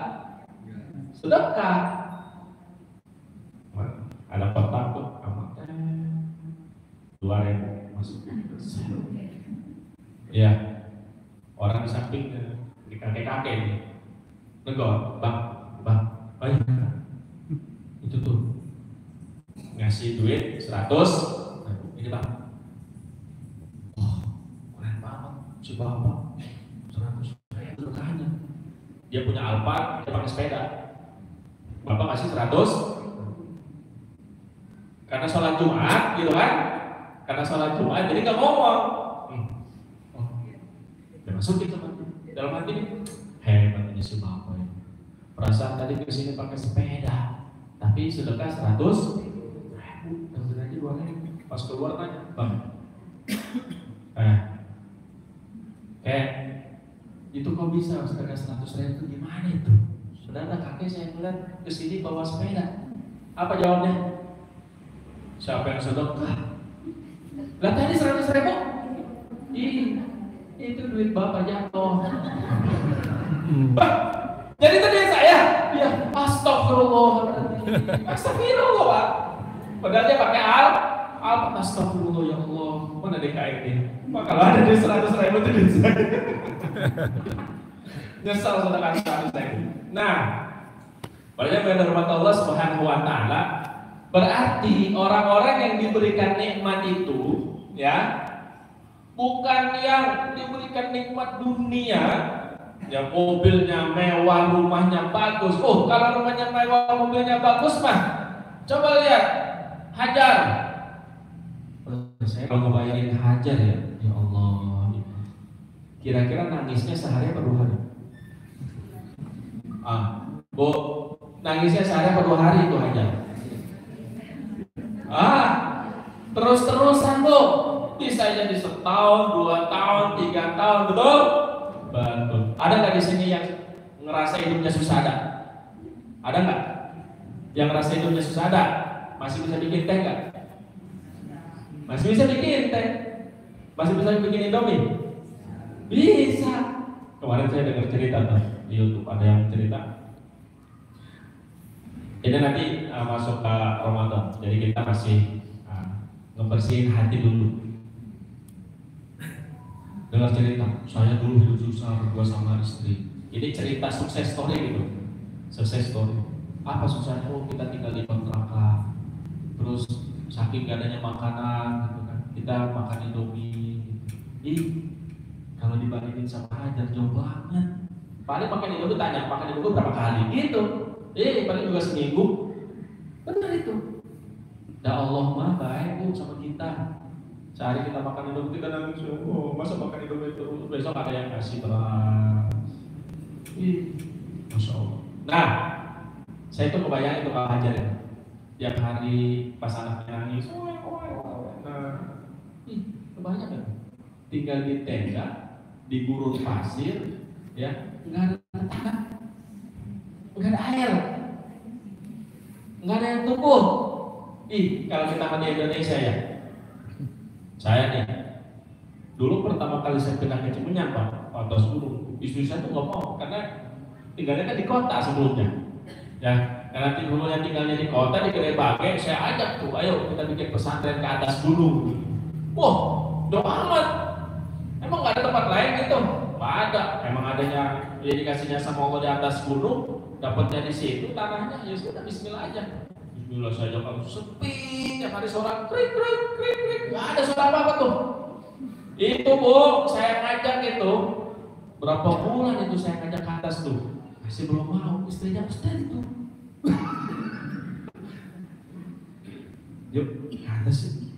Sedekah. Ada kotak tuh, amatnya 2.000 masuk. Iya. Orang di samping di kakek-kakek ini negor, bang, ayo itu tuh ngasih duit 100, ini bang, oh keren banget si bapak 100, saya berkahnya dia punya Alphard, dia pakai sepeda, bapak ngasih 100 karena sholat Jumat gitu kan, karena sholat Jumat jadi nggak ngomong. Masukin dalam hati ini, hebat ini si bapak ini. Perasaan tadi kesini pakai sepeda, tapi sedekah 100, dan aja 2.000. Pas keluar tanya, bang, kayak itu kok bisa sedekah 100.000 gimana itu? Saudara kakek saya ngeliat kesini bawa sepeda. Apa jawabnya? Siapa yang sedekah? Lah tadi 100.000? Iya. Itu duit bapak jatuh. Jadi tadi saya, ya astagfirullah, astagfirullah Pak. Padahal dia pakai astagfirullah ya Allah. Mana DKI ini? Kalau ada di 100.000 itu duit saya. Nyesal sudah kasih 100.000. Nah, banyak yang hormat Allah Subhanahu Wa Taala. Berarti orang-orang yang diberikan nikmat itu, ya. Bukan yang diberikan nikmat dunia, ya mobilnya mewah, rumahnya bagus. Oh, kalau rumahnya mewah, mobilnya bagus mah, coba lihat Hajar. Saya kalau ngebayangin Hajar ya Allah, kira-kira nangisnya sehari apa 2 hari? Bu, nangisnya sehari apa 2 hari itu Hajar? Terus-terusan Bu. Bisa jadi setahun, 2 tahun, 3 tahun, betul? Betul. Ada nggak di sini yang ngerasa hidupnya susah ada? Ada nggak? Yang ngerasa hidupnya susah ada? Masih bisa bikin teh nggak? Masih bisa bikin teh? Masih bisa bikin Indomie? Bisa. Kemarin saya dengar cerita tuh di YouTube, ada yang cerita. Ini nanti masuk ke Ramadan, jadi kita masih ngebersihin hati dulu. Dengar cerita, saya dulu hidup susah berdua sama istri. Ini cerita sukses story gitu. Sukses story. Apa susahnya? Oh, kita tinggal di kontrakan. Terus saking gak adanya makanan gitu kan. Kita makan Indomie. Kalau dibandingin sama Hajar jauh banget. Paling makan Indomie tanya, makan Indomie berapa kali gitu. Paling juga seminggu. Benar itu. Ya Allah mah baik Bu sama kita. Sehari kita makan Indomie, kita nangis, oh masa makan Indomie terus, besok ada yang kasih terang. Masya Allah. Nah, saya itu kebayang itu kalau Hajar ya. Tiap hari pas anaknya nangis, kebayang kan? Tinggal di tenda, di gurun pasir, ya, nggak ada tanah, nggak ada air, nggak ada yang tumbuh. Kalau kita di Indonesia ya. Saya nih, dulu pertama kali saya pindah ke Cimenyan Pak, atas gunung, istri saya tuh nggak mau karena tinggalnya kan di kota sebelumnya, ya nanti dulunya tinggalnya di kota di Gede Bage, saya ajak tuh, ayo kita bikin pesantren ke atas gunung. Wah, jauh amat. Emang nggak ada tempat lain gitu? Nggak ada. Emang adanya dikasihnya sama Allah di atas gunung, dapatnya di situ tanahnya, ya sudah Bismillah aja. Bismillah saja kalau sepi, tiap hari seorang krik krik krik krik, nggak ada suara apa tuh. Itu Bu, saya ngajak itu berapa bulan itu saya ngajak ke atas tuh, masih belum mau, istrinya Ustaz itu. Yuk, ke atas sih.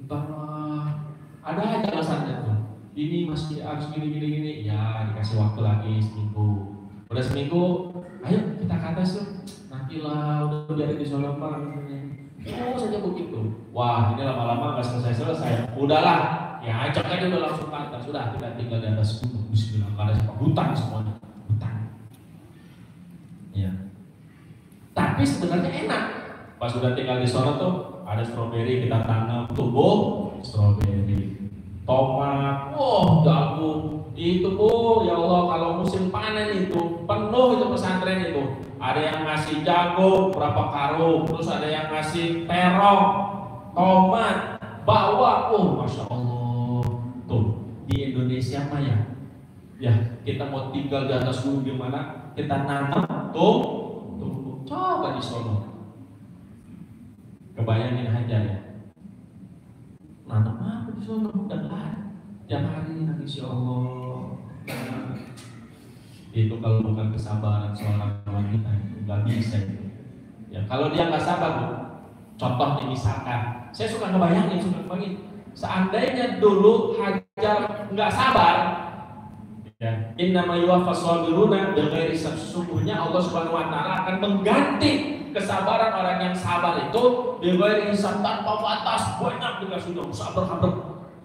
Entahlah, ada aja alasannya tuh. Ini masih harus gini. Ya dikasih waktu lagi seminggu. Udah seminggu, ayo kita ke atas tuh. Nantilah, udah biarin di sana Pak. Oh saja begitu. Wah ini lama-lama nggak selesai. Udahlah, ya ajak aja udah langsung ke atas. Sudah kita tinggal di atas gunung. Bismillah, nggak ada siapa, hutan semuanya. Hutan. Ya. Tapi sebenarnya enak. Pas udah tinggal di sana tuh ada stroberi kita tanam, tumbuh stroberi, tomat, jagung. Itu Bu, ya Allah kalau musim panen itu penuh itu pesantren itu. Ada yang ngasih jagung berapa karung, terus ada yang ngasih terong, tomat, bawang. Masya Allah. Tuh di Indonesia mah ya kita mau tinggal di atas gunung gimana? Kita nanam tuh coba di sono. Kebayangin aja ya. Nanam apa di sono? Udah tiap hari nangis ya Allah. Itu kalau bukan kesabaran seorang wanita itu nggak bisa itu. Ya kalau dia nggak sabar Bu. Contoh nih misalkan, saya suka ngebayangin, seandainya dulu Hajar nggak sabar, ya, innama yuwaffas sabiruna bighairi hisab, sesungguhnya Allah Subhanahu wa taala akan mengganti kesabaran orang yang sabar itu bighairi hisab, tanpa batas, banyak dikasih dong, sabar.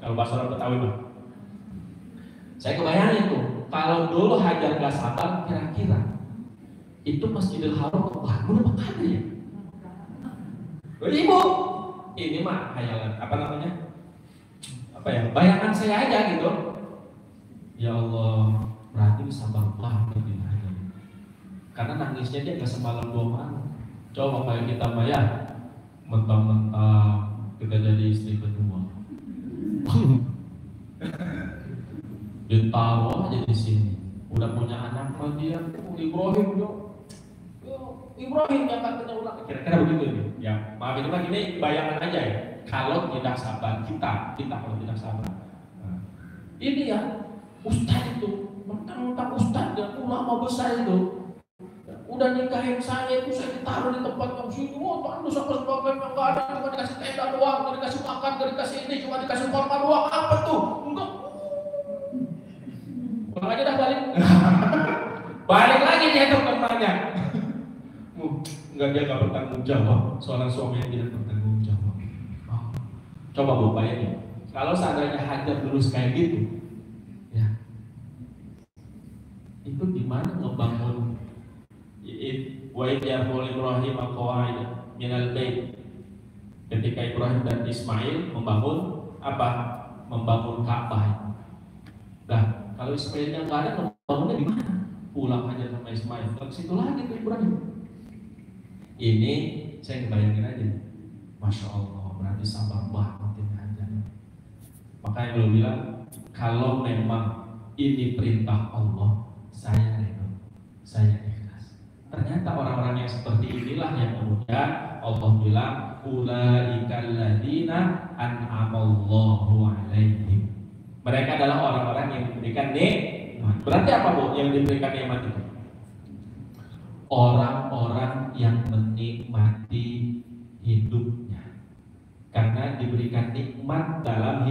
Kalau bahasa orang Betawi Bang. Saya kebayangin tuh, kalau dulu Hajar nggak sabar, kira-kira itu Masjidil Haram kebangun apa kagak ya? Ibu, ini mah hayalan, bayangan saya aja gitu. Ya Allah, berarti sabar banget ini Hajar. Karena nangisnya dia nggak semalam 2 malam. Coba kayak kita bayar, mentang-mentang kita jadi istri kedua. Ditaruh aja di sini. Udah punya anak lagi ya, Ibrahim yang katanya ulang. Kira-kira begitu nih. Ya, maaf itu kan ini bayangan aja ya. Kalau tidak sabar kita kalau tidak sabar. Nah, ini ya, Ustaz itu, mentang-mentang Ustaz dan ulama besar itu, udah nikahin saya itu saya ditaruh di tempat yang situ. Tandu sama sebagainya nggak ada, cuma dikasih tenda doang, nggak dikasih makan, nggak dikasih ini, cuma dikasih korma doang. Apa tuh? Enggak. Pulang aja dah balik. Balik lagi dia tuh temannya. Enggak, dia nggak bertanggung jawab. Seorang suami yang tidak bertanggung jawab. Coba Bu bayangin, kalau seandainya Hajar terus kayak gitu, ya, itu gimana ngebangun? Wa yarful Ibrahim al-qawaid minal bait. Ketika Ibrahim dan Ismail membangun apa? Membangun Ka'bah. Nah, kalau Ismailnya nggak ada, membangunnya di mana? Pulang aja sama Ismail. Ke situ lagi tuh Ibrahim. Ini saya ngebayangin aja. Masya Allah, berarti sabar banget ini aja. Makanya beliau bilang, kalau memang ini perintah Allah, saya ridho, saya ikhlas. Ternyata orang-orang yang seperti inilah yang kemudian Allah bilang, ulaikal ladzina an'amallahu alaihim. Mereka adalah orang-orang yang diberikan nikmat. Berarti apa Bu yang diberikan nikmat itu? Orang-orang yang menikmati hidupnya karena diberikan nikmat dalam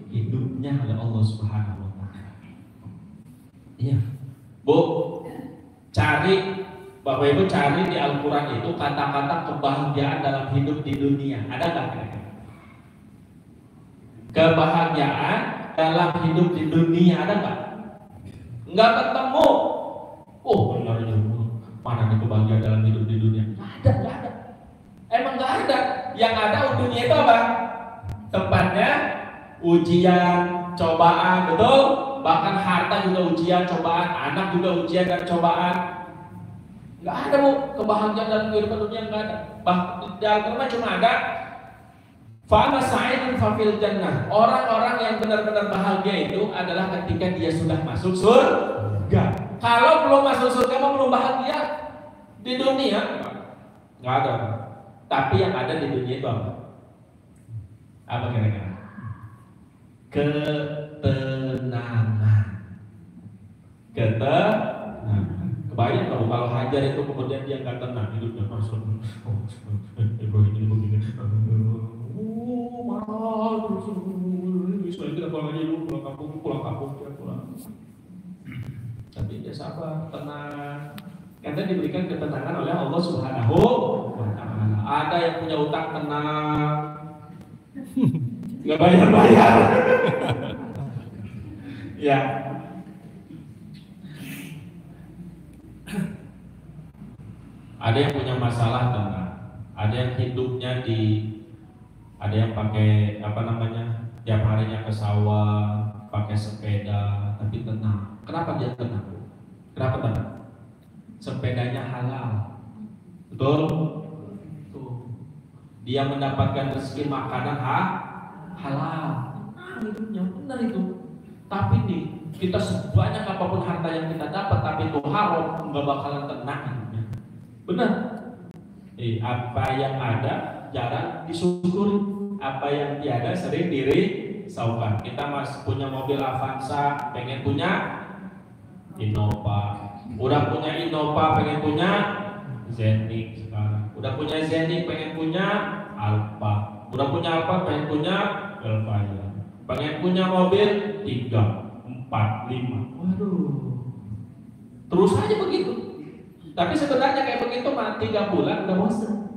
hidupnya oleh Allah Subhanahu wa taala. Iya. Bu, cari Bapak Ibu cari di Al-Qur'an itu kata-kata kebahagiaan dalam hidup di dunia. Ada enggak kira-kira? Kebahagiaan dalam hidup di dunia ada enggak? Enggak ketemu. Benar ya. Mana nih kebahagiaan dalam hidup di dunia? Nggak ada. Emang nggak ada. Yang ada dunia itu apa? Tempatnya ujian, cobaan, betul? Bahkan harta juga ujian, cobaan, anak juga ujian dan cobaan. Nggak ada bu kebahagiaan dalam kehidupan dunia, nggak ada. Di Al-Quran cuma ada fa'ama sa'idun fafil jannah. Orang-orang yang benar-benar bahagia itu adalah ketika dia sudah masuk surga. Kalau belum masuk surga, belum bahagia di dunia, nggak ada. Tapi yang ada di dunia itu apa? Apa kira-kira? Ketenangan. Kebayang kalau hajar itu kemudian dia nggak tenang hidupnya, masuk Ibrahim ini begini, marah terus, misalnya kita pulang aja dulu, pulang kampung dia pulang. Tapi dia sabar, tenang, karena diberikan ketenangan oleh Allah Subhanahu wa Ta'ala. Ada yang punya utang tenang, nggak bayar. Ya. Ada yang punya masalah tenang, ada yang hidupnya ada yang pakai tiap harinya ke sawah, pakai sepeda, tapi tenang. Kenapa dia tenang? Kenapa tenang? Sepedanya halal, betul? Tuh. Dia mendapatkan rezeki makanan halal, hidupnya benar itu. Tapi nih, kita sebanyak apapun harta yang kita dapat, tapi itu haram, nggak bakalan tenang hidupnya. Benar. Apa yang ada jarang disyukuri, apa yang tiada sering dirisaukan. Kita masih punya mobil Avanza, pengen punya Innova. Udah punya Innova, pengen punya Zenix sekarang. Udah punya Zenix, pengen punya Alfa. Udah punya Alfa, pengen punya Velvaya. Pengen punya mobil 3, 4, 5. Waduh. Terus aja begitu. Tapi sebenarnya kayak begitu 3 bulan udah bosan.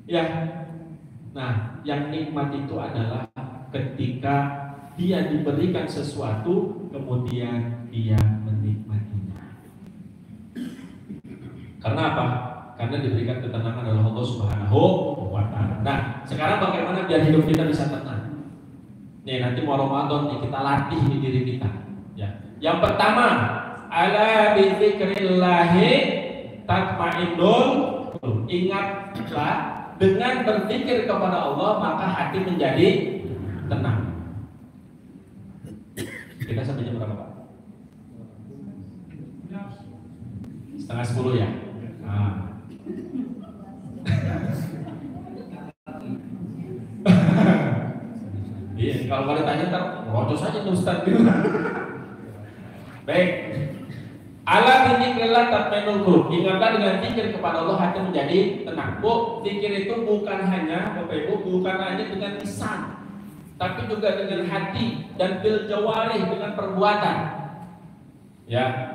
Ya. Nah, yang nikmat itu adalah ketika dia diberikan sesuatu kemudian dia menikmatinya. Karena apa? Karena diberikan ketenangan oleh Allah Subhanahu wa Ta'ala. Nah, sekarang bagaimana biar hidup kita bisa tenang? Nih, nanti mau Ramadan nih kita latih di diri kita. Ya. Yang pertama, ala bidzikrillahi tatmainnul qulub. Ingatlah, dengan berzikir kepada Allah maka hati menjadi tenang. Kita sampai jam berapa, Pak? 9:30 ya. Nah. Iya, kalau ada tanya ntar rocos aja tuh Ustaz. Baik. Ala bidzikrillah tatmainnul qulub. Ingatlah dengan zikir kepada Allah hati menjadi tenang. Bu, zikir itu bukan hanya Bapak Ibu, bukan hanya dengan lisan, tapi juga dengan hati dan bil jawarih, dengan perbuatan. Ya.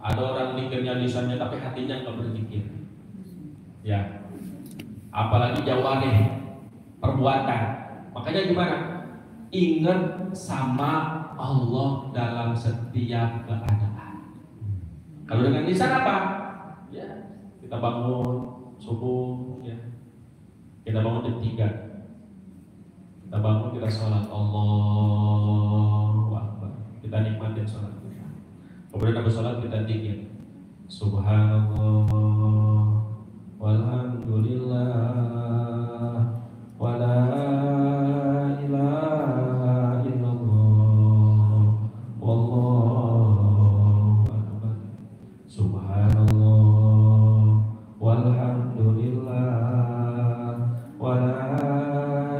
Ada orang zikirnya lisannya tapi hatinya enggak berzikir. Ya. Apalagi jawarih, perbuatan. Makanya gimana? Ingat sama Allah dalam setiap keadaan. Kalau dengan lisan apa? Ya, kita bangun subuh, ya. Kita bangun jam 3. Kita bangun, kita sholat, Allahu Akbar. Kita nikmatin sholat kita. Kemudian habis sholat kita zikir. Subhanallah, walhamdulillah, wala ilaha illallah, wallahu akbar. Subhanallah, walhamdulillah, wala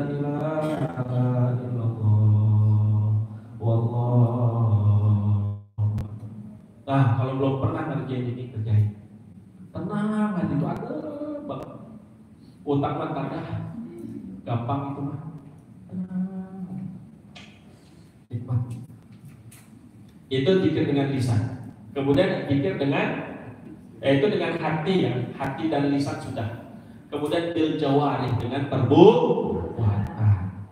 ilaha illallah, wallahu. Nah, kalau belum pernah ngerjain ini, kerjain. Tenang, hati itu ada banget. Utang mantan gampang itu mah. Tenang. Nikmat. Itu zikir dengan lisan. Kemudian zikir dengan itu dengan hati, ya, hati dan lisan sudah. Kemudian bil jawarih, dengan perbuatan.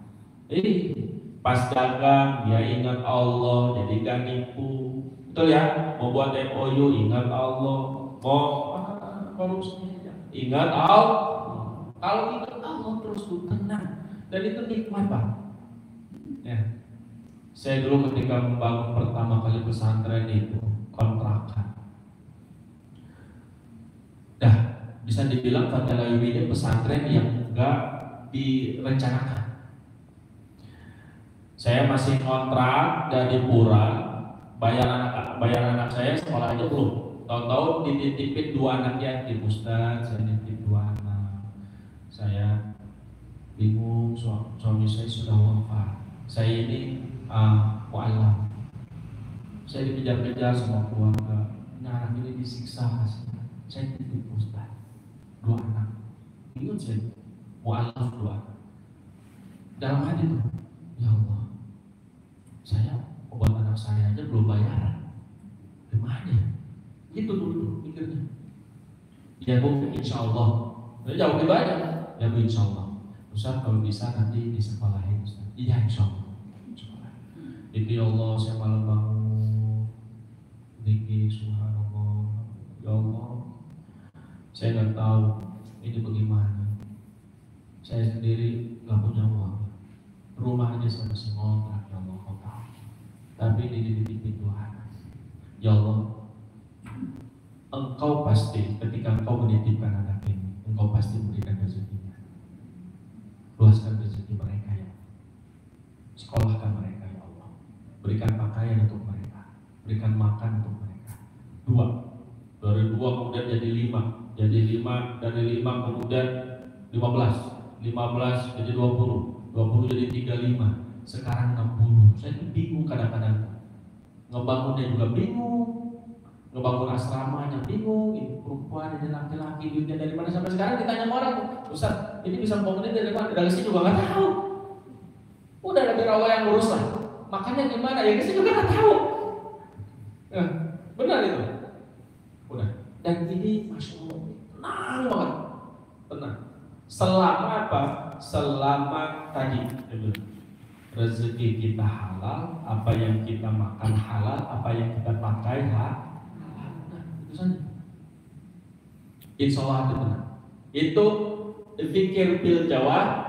Pas dagang dia ingat Allah, jadi gak nipu. Betul ya? Mau buat MOU ingat Allah, mau korupsi ingat Allah. Kalau ingat Allah terus tenang, dan itu nikmat, Pak. Ya. Saya dulu ketika membangun pertama kali pesantren itu kontrakan. bisa dibilang Fadalayumi ini pesantren yang enggak direncanakan. Saya masih kontrak dari Pura, bayar anak saya sekolah aja belum. Tahu-tahu dititipin 2 anak yatim. Ustaz, saya nitip 2 anak. Saya bingung, suami saya sudah wafat. Saya ini mu'alaf. Saya dikejar-kejar sama keluarga. Ini anak ini disiksa. Saya titip Ustaz 2 anak. Ingat saya mu'alaf 2 anak. Dalam hati itu, ya Allah, saya obat anak saya aja belum bayaran. Gimana? Itu dulu pikirnya. Ya Bu, insya Allah. Jauh lebih banyak. Ya Bu, insya Allah. Ustaz kalau bisa nanti di sekolahin Ustaz. Iya insya Allah. Itu ya Allah, saya malam bangun zikir subhanallah. Ya Allah, saya nggak tahu ini bagaimana. Saya sendiri nggak punya uang. Rumah aja saya masih ngontrak, ya Allah kau tahu. Tapi ini dititipin Tuhan. Ya Allah, Engkau pasti ketika Engkau menitipkan anak ini, Engkau pasti memberikan rezekinya. Luaskan rezeki mereka ya. Sekolahkan mereka ya Allah. Berikan pakaian untuk mereka, berikan makan untuk mereka. 2 dari 2 kemudian jadi 5, jadi 5 dari 5 kemudian 15 jadi 20 jadi 35, sekarang 60. Saya bingung kadang-kadang. Ngebangunnya juga bingung. Ngebangun asramanya bingung, ini perempuan, ini laki-laki, duitnya dari mana. Sampai sekarang ditanya orang, Ustaz, ini bisa bangunnya dari mana? Dari sini juga nggak tahu. Udah ada birawa yang ngurus lah. Makanya gimana? Ya kita juga nggak tahu. Ya, benar itu. Udah. Dan ini masya Allah tenang banget, tenang. Selama apa? Selama tadi rezeki kita halal, apa yang kita makan halal, apa yang kita pakai halal. Itu saja. Insya Allah itu benar. Itu pikir bil jawari.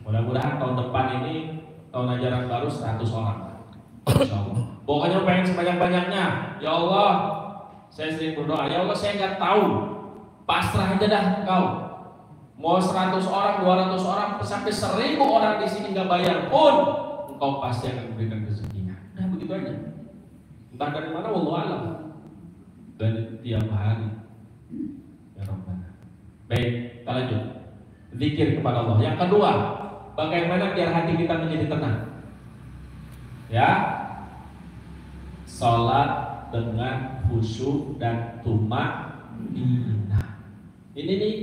Mudah-mudahan tahun depan ini tahun ajaran baru 100 orang. Insya Allah. Pokoknya pengen sebanyak-banyaknya. Ya Allah, saya sering berdoa. Ya Allah, saya nggak tahu. Pasrah aja dah Engkau. Mau 100 orang, 200 orang, sampai 1000 orang di sini nggak bayar pun, Engkau pasti akan memberikan rezekinya. Nah begitu aja. Entah dari mana, wallahu a'lam. Dan tiap hari. Ya Rabbana. Baik, kita lanjut. Zikir kepada Allah. Yang kedua, bagaimana biar hati kita menjadi tenang? Ya, salat dengan khusyuk dan tumaninah. Ini nih,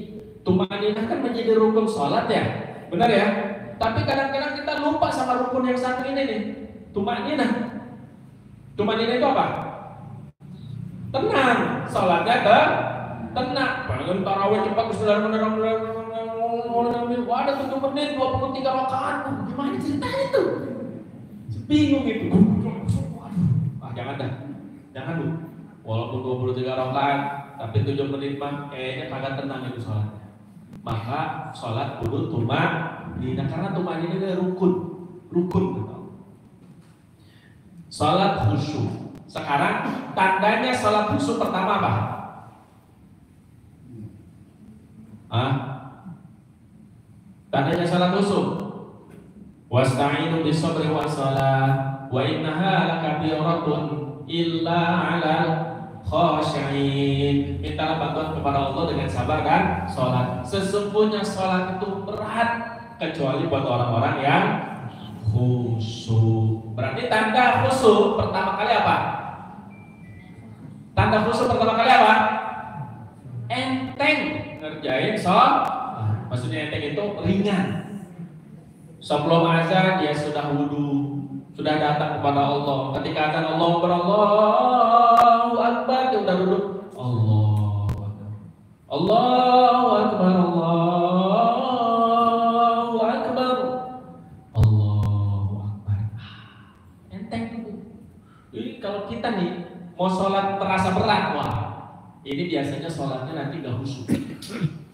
tumaninah kan menjadi rukun salat ya, benar ya? Tapi kadang-kadang kita lupa sama rukun yang satu ini nih, tumaninah. Tumaninah itu apa? Tenang, salatnya tenang. Bangun tarawih cepat, bismillahirrahmanirrahim. Ada 7 menit, 23 rakaat. Gimana ceritanya itu? Bingung itu. Jangan dah, jangan lu. Walaupun 23 rakaat, tapi 7 menit mah kayaknya kagak tenang itu salatnya. Maka salat kudu tumaninah, karena tumaninah itu rukun. Salat khusyuk. Sekarang tandanya salat khusyuk pertama apa? Tandanya salat khusyuk. Wasta'inu bis-sabri was-shalah wa innaha lakabiratun illa 'alal khashi'in. Mintalah bantuan kepada Allah dengan sabar dan salat. Sesungguhnya salat itu berat kecuali buat orang-orang yang khusyuk. Berarti tanda khusyuk pertama kali apa? Tanda khusyuk pertama kali apa? Enteng ngerjain salat. Maksudnya enteng itu ringan. Sebelum azan dia sudah wudu, sudah datang kepada Allah. Ketika azan Allahu Akbar, dia udah duduk. Allahu Akbar. Allahu Akbar. Allahu Akbar. Allahu Akbar. Enteng itu. Ini kalau kita nih mau sholat terasa berat, wah ini biasanya sholatnya nanti gak khusyuk.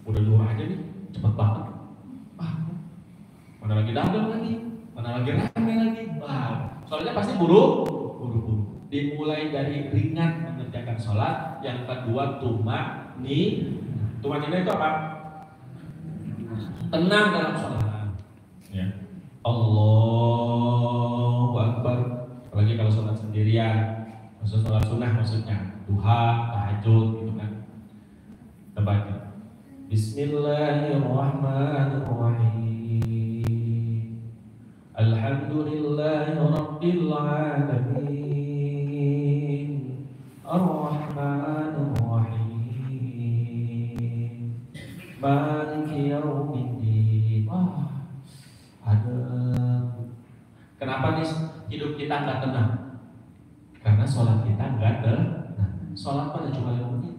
Udah dua aja nih, cepet banget. Mana lagi dagang lagi, mana lagi rame lagi. Wah, soalnya pasti buru-buru. Dimulai dari ringan mengerjakan sholat. Yang kedua tumak Tumanina itu apa? Tenang dalam sholat. Ya. Allahu Akbar. Apalagi kalau sholat sendirian, maksud sholat sunnah maksudnya duha, tahajud gitu kan. Coba. Bismillahirrahmanirrahim. Alhamdulillahirabbil alamin. Ar-Rahmanir Rahim. Maliki yaumiddin. Kenapa nih hidup kita nggak tenang? Karena sholat kita nggak tenang. Sholat pada cuma 5 menit.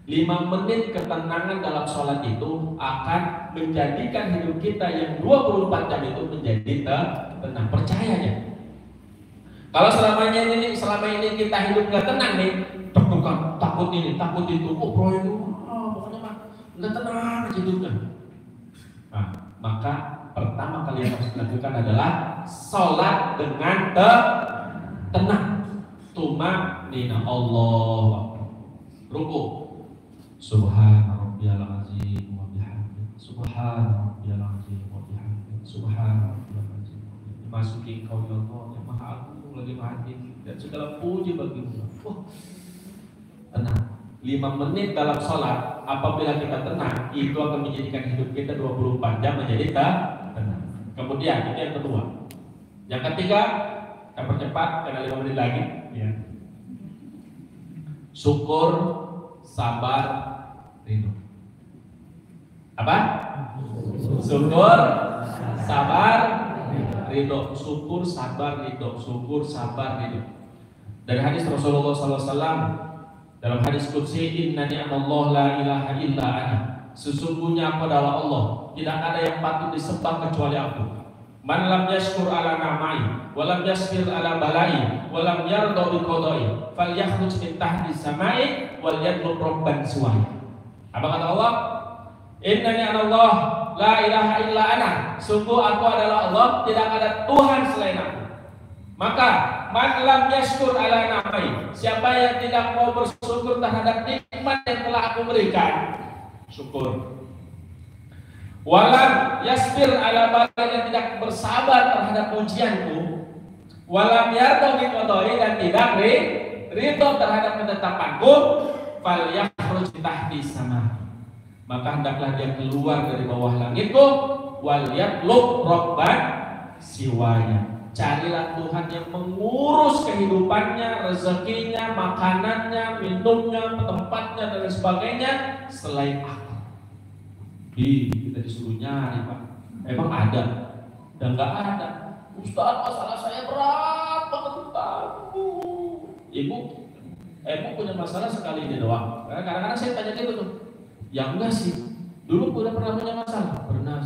5 menit ketenangan dalam sholat itu akan menjadikan hidup kita yang 24 jam itu menjadi tenang. Percaya ya. Kalau selama ini kita hidup nggak tenang nih, takut ini, takut itu, proyek itu, pokoknya mah nggak tenang aja hidupnya. Nah, maka pertama kali yang harus dilakukan adalah sholat dengan tenang. Tumanina Allah. Ruku. Subhana rabbiyal azim wa bihamdihi. Subhana rabbiyal azim wa bihamdihi. Subhana rabbiyal azim. Masuki kau ya Allah yang maha agung lagi maha tinggi dan segala puji bagimu. Tenang. 5 menit dalam sholat, apabila kita tenang, itu akan menjadikan hidup kita 24 jam menjadi tenang. Kemudian ini yang kedua. Yang ketiga, kita percepat karena 5 menit lagi. Ya. Syukur, sabar, ridho. Apa? Syukur, sabar, ridho. Syukur, sabar, ridho. Syukur, sabar, ridho. Dari hadis Rasulullah SAW. Dalam hadis qudsi, innani anallah la ilaha illa ana. Sesungguhnya aku adalah Allah, tidak ada yang patut disembah kecuali aku. Man lam yashkur ala namai, wa lam yasbir ala balai, wa lam yarda bi qadai, falyakhruj min tahti samai wal yatlub rabban suwai. Apa kata Allah? Innani anallah la ilaha illa ana. Sungguh aku adalah Allah, tidak ada Tuhan selain aku. Maka man lam yashkur ala namai, siapa yang tidak mau bersyukur terhadap nikmat yang telah aku berikan, syukur. Walam yasbir ala balai, yang tidak bersabar terhadap ujianku. Walam yarda bi qadai, dan tidak ridho terhadap ketetapanku. Fal yakhruj tahti sama, maka hendaklah dia keluar dari bawah langitku. Wal yatlub rabban siwaya, carilah Tuhan yang mengurus kehidupannya, rezekinya, makanannya, minumnya, tempatnya dan sebagainya selain aku. Kita disuruh nyari, Pak. Emang ada? Dan nggak ada. Ustaz, masalah saya berat banget, Ustaz. Ibu punya masalah sekali ini doang. Karena kadang-kadang saya tanya gitu tuh. Ya enggak sih. Dulu udah pernah punya masalah. Pernah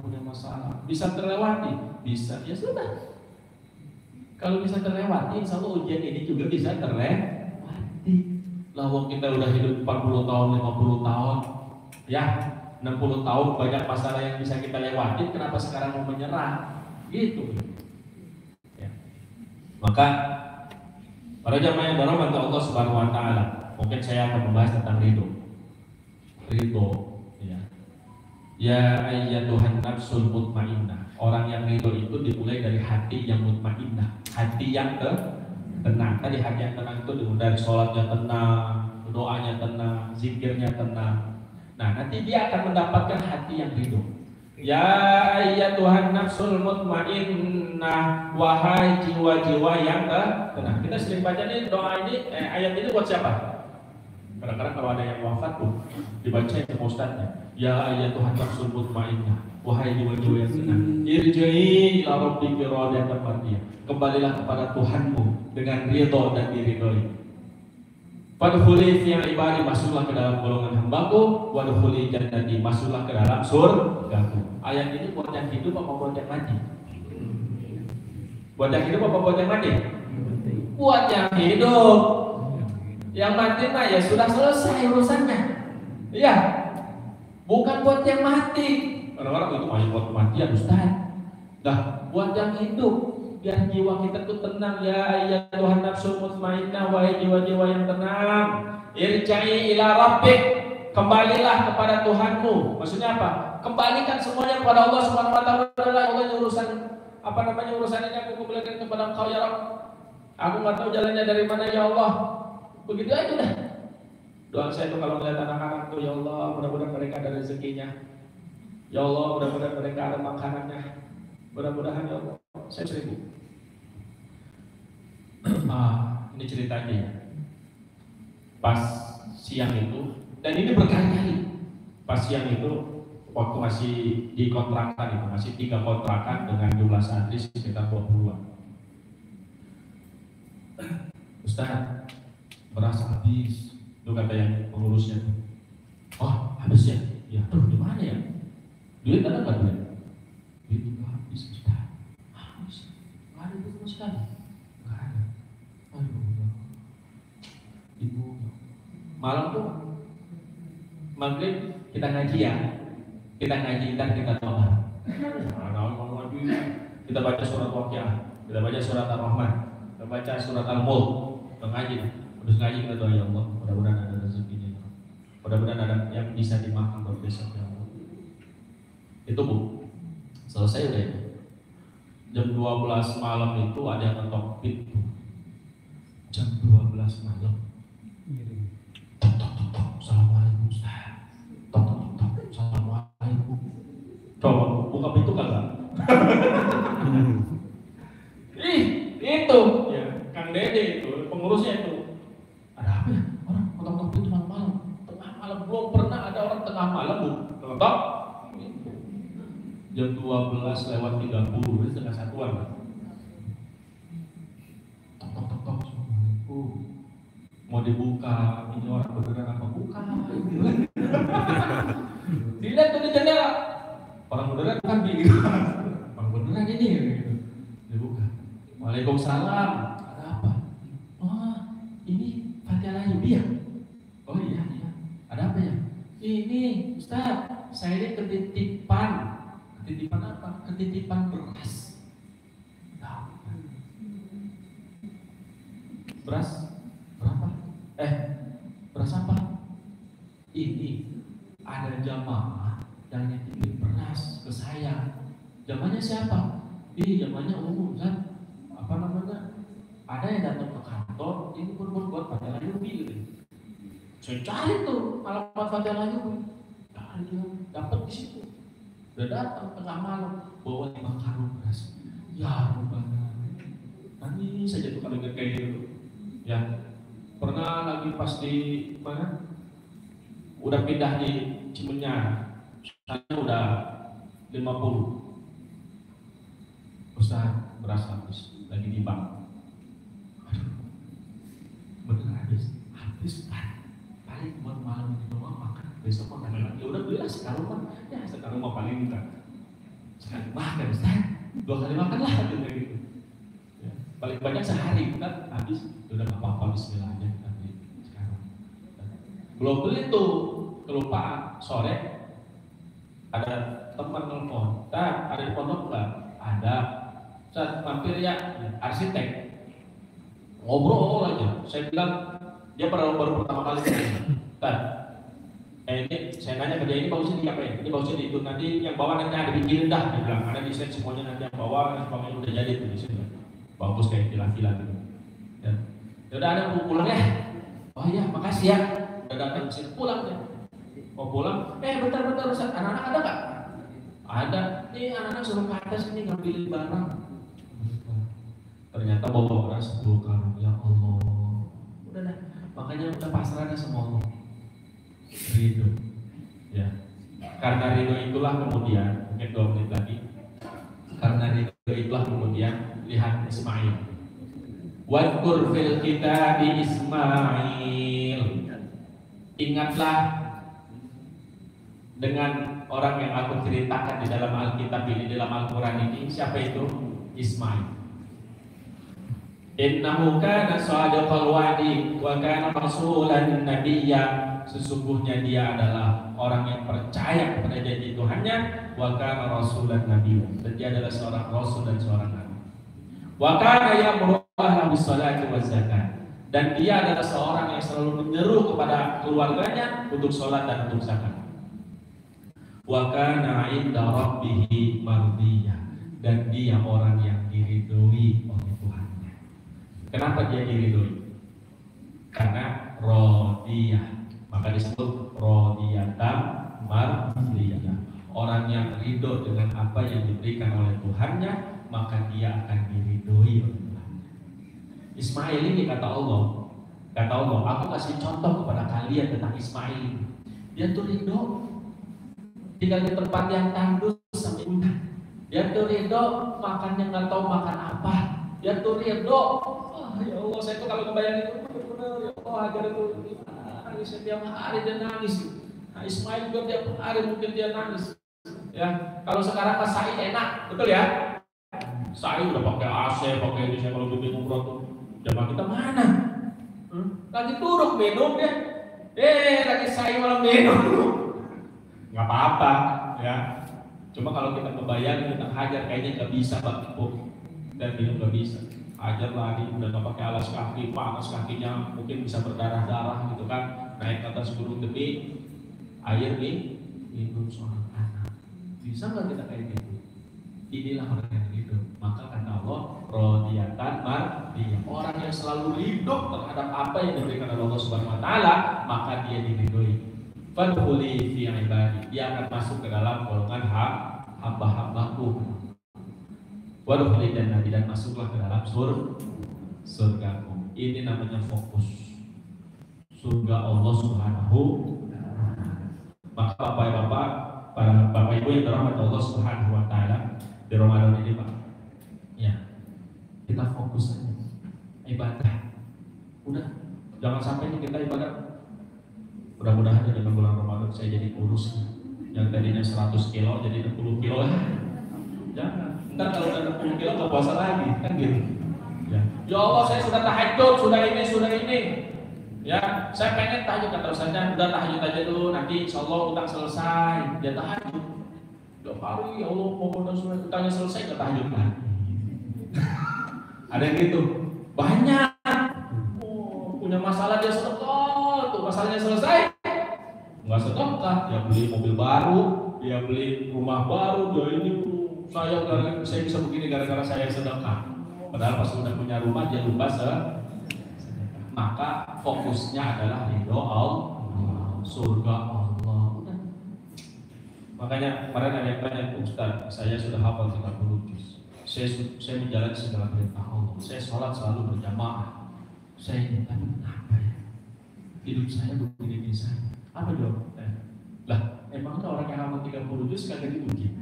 punya masalah. Bisa terlewati? Bisa. Ya sudah. Kalau bisa terlewati, insya Allah ujian ini juga bisa terlewati. Lawang kita udah hidup 40 tahun, 50 tahun, ya 60 tahun, banyak masalah yang bisa kita lewati. Kenapa sekarang mau menyerah? Gitu. Ya. Maka para jamaah yang dirahmati Allah Subhanahu Wa Taala, mungkin saya akan membahas tentang ridho. Ya ayyatuhan nafsul mutmainnah. Orang yang ridho itu dimulai dari hati yang mutmainnah, hati yang tenang. Tadi hati yang tenang itu dimulai dari sholatnya tenang, doanya tenang, zikirnya tenang. Nah, nanti dia akan mendapatkan hati yang ridho. Ya ayyatuhan nafsul mutmainnah, wahai jiwa-jiwa yang tenang. Kita sering baca nih doa ini, ayat ini buat siapa? Kadang-kadang kalau ada yang wafat tuh dibaca yang ustadznya. Ya ayyatuhan nafsul mutmainnah, wahai jiwa-jiwa yang tenang, irji'i ila rabbika radiyatan mardiyah. Kembalilah kepada Tuhanmu dengan ridho dan diridhoi. Fadkhuli fi ibadi, masuklah ke dalam golongan hambaku. Wadkhuli jannati, masuklah ke dalam surgaku. Ayat ini buat yang hidup apa buat yang mati? Buat yang hidup apa buat yang mati? Buat yang hidup. Yang mati mah ya sudah selesai urusannya. Iya. Bukan buat yang mati. Orang-orang itu banyak buat kematian, Ustaz. Nah, buat yang hidup, biar jiwa kita tuh tenang. Ya Tuhan nafsu mutmainnah, wahai jiwa-jiwa yang tenang, irja'i ila rabbik, kembalilah kepada Tuhanmu. Maksudnya apa? Kembalikan semuanya kepada Allah Subhanahu wa taala. Allah urusan urusan ini aku kembalikan kepada Engkau ya Rabb. Aku nggak tahu jalannya dari mana ya Allah. Begitu aja udah. Doa saya itu kalau melihat anak-anak tuh, ya Allah, mudah-mudahan mereka ada rezekinya. Ya Allah, mudah-mudahan mereka ada makanannya. Mudah-mudahan ya Allah. Saya 1000. Ini ceritanya ya. Pas siang itu, dan ini berkali-kali. Pas siang itu, waktu masih di kontrakan itu, masih 3 kontrakan dengan jumlah santri sekitar 20-an. Ustaz, beras habis. Itu kata yang pengurusnya. Oh, habis ya? Ya, terus gimana ya? Duit ada nggak duit? Duit juga habis, Ustaz. Habis. Nggak ada duit sama sekali. Nggak ada. Aduh. Ibu. Malam tuh maghrib kita ngaji ya. Kita ngaji dan kita doa. Kita baca surat Waqiah, kita baca surat Ar-Rahman, kita baca surat Al-Mulk, kita ngaji. Terus ngaji kita doa, ya Allah, mudah-mudahan ada rezekinya. Mudah-mudahan ada yang bisa dimakan buat besok ya Allah. Itu Bu, selesai udah ya. Jam 12 malam itu ada yang ngetok pintu. Jam 12 malam. Tok tok tok tok. Assalamualaikum Ustaz. Tok tok tok tok. Assalamualaikum. Coba buka pintu kagak? Itu ya, Kang Dede itu pengurusnya itu. Ada apa ya? Orang ngetok pintu malam-malam. Tengah malam belum pernah ada orang tengah malam Bu. Ngetok. Jam 12 lewat 30, setengah satuan. Tok tok tok tok. Assalamualaikum. Mau dibuka, ini orang beneran apa buka? Dilihat tuh di jendela. Orang beneran kan bingung. Orang beneran ini gitu. Dibuka. Waalaikumsalam. Ada apa? Oh, ini Fatihah Yudi ya? Oh iya, iya. Ada apa ya? Ini Ustaz, saya ini ketitipan. Ketitipan apa? Ketitipan beras. Beras berapa? Beras apa? Ini ada jamaah yang nitipin beras ke saya. Jamaahnya siapa? Jamaahnya umum kan? Apa namanya? Ada yang datang ke kantor, ini buat Fatihah Yudi gitu. Saya cari tuh alamat Fatihah Yudi. Dapat di situ. Udah datang tengah malam bawa 5 karung beras. Ya Rabbana. Nanti saja tuh kalau kayak gitu. Ya pernah lagi pas di mana? Udah pindah di Cimenyan. Sana udah 50. Ustaz beras habis lagi di bank. Aduh, bener habis kan? Paling buat malam ini doang makan. Besok makan lagi. Ya udah belilah sekarang mah. Ya sekarang mah paling enggak. Sekali makan Ustaz. 2 kali makan lah gitu. Ya, paling banyak sehari kan habis. Udah nggak apa-apa Bismillah aja nanti sekarang. Belum beli tuh kelupaan sore ada teman nelfon. Ada di pondok nggak? Ada. Saat mampir ya arsitek. Ngobrol aja. Saya bilang dia baru pertama kali ini saya nanya ke dia, ini bagusnya di apa ya? Ini bagusnya di itu, nanti yang bawa nanti ada bikin dah, dia bilang ada desain semuanya nanti yang bawa, sebagainya udah jadi tuh di sini. Bagus kayak villa-villa gitu. Ya udah ada pulang ya. Oh iya, makasih ya. Udah datang sini pulang ya. Mau pulang? Bentar Ustaz, anak-anak ada nggak? Ada. Nih anak-anak suruh ke atas ini ngambil barang. Ternyata bawa beras 10 karung. Ya Allah. Udah dah. Makanya udah pasrah dah sama Allah. Ridho. Ya. Karena ridho itulah kemudian mungkin 2 menit lagi. Karena ridho itulah kemudian lihat Ismail. Wadkur fil kitabi Ismail. Ingatlah dengan orang yang aku ceritakan di dalam Alkitab ini, dalam Al-Quran ini. Siapa itu? Ismail. Innahu kana shadiqal wa'di wa kana rasulan nabiyya. Sesungguhnya dia adalah orang yang percaya kepada janji Tuhannya, wa kana rasulan nabiyya. Dan dia adalah seorang rasul dan seorang nabi. Wa kana ya'muru ahla bis salati waz zakat. Dan dia adalah seorang yang selalu menyeru kepada keluarganya untuk sholat dan untuk zakat. Wa kana 'inda rabbih mardiyah, dan dia orang yang diridhoi oleh Tuhannya. Kenapa dia diridhoi? Karena radiyah, maka disebut radiyatan mardiyah. Orang yang ridho dengan apa yang diberikan oleh Tuhannya, maka dia akan diridhoi oleh Tuhannya. Ismail ini kata Allah, aku kasih contoh kepada kalian tentang Ismail. Dia tuh ridho tinggal di tempat yang tandus sampai hutan. Dia tuh ridho makannya nggak tahu makan apa. Dia tuh ridho, ya Allah, saya tuh kalau ngebayangin benar-benar ya Allah, agar itu nangis setiap hari dia nangis. Nah, Ismail juga tiap hari mungkin dia nangis. Ya, kalau sekarang Mas Said enak, betul ya? Said udah pakai AC, pakai ini. Saya kalau bikin umroh tuh, zaman kita mana? Lagi turuk minum deh. Lagi Said malam minum. Nggak apa-apa, ya. Cuma kalau kita kebayang, kita hajar kayaknya nggak bisa Pak Ibu, dan minum nggak bisa. Hajar lagi, udah nggak pakai alas kaki, panas kakinya, mungkin bisa berdarah-darah gitu kan. Naik ke atas gunung demi air nih, minum seorang anak. Bisa nggak kita kayak gitu? Inilah orang yang hidup. Maka kata Allah, radiyatan mardiyah, orang yang selalu hidup terhadap apa yang diberikan oleh Allah Subhanahu Wa Taala, maka dia diridhoi. Fadkhuli fi ibadi, dia akan masuk ke dalam golongan hamba-hambaku. Wadkhuli jannati, dan masuklah ke dalam surgaku. Ini namanya fokus surga Allah Subhanahu. Maka bapak-bapak, para bapak ibu yang dirahmati Allah Subhanahu Wa Taala, di Ramadan ini Pak, ya kita fokus aja ibadah. Udah, jangan sampai kita ibadah. Mudah-mudahan dengan bulan Ramadan saya jadi kurus, yang tadinya 100 kilo jadi 60 kilo. Jangan, ntar kalau udah 60 kilo nggak puasa lagi, kan gitu. Ya Allah, saya sudah tahajud, sudah ini. Ya, saya pengen tahajud, kata Ustaznya, udah tahajud aja dulu, nanti insya Allah utang selesai, dia tahajud. Tiap hari, ya Allah, mau utangnya selesai, nggak tahajud lagi. Ada yang gitu, banyak. Punya masalah dia sedekah, tuh masalahnya selesai, nggak sedekah, dia beli mobil baru, dia beli rumah baru, dia ini saya bisa begini gara-gara saya sedekah. Padahal pas sudah punya rumah dia lupa sedekah. Maka fokusnya adalah ridho Allah, surga Allah. Makanya kemarin ada yang tanya, Ustaz, saya sudah hafal 30 juz. Saya menjalani segala perintah Allah. Saya sholat selalu berjamaah. Saya ingin tahu kenapa ya hidup saya begini bisa. Apa jawabannya? Lah, emangnya orang yang hafal 30 juz kagak diuji?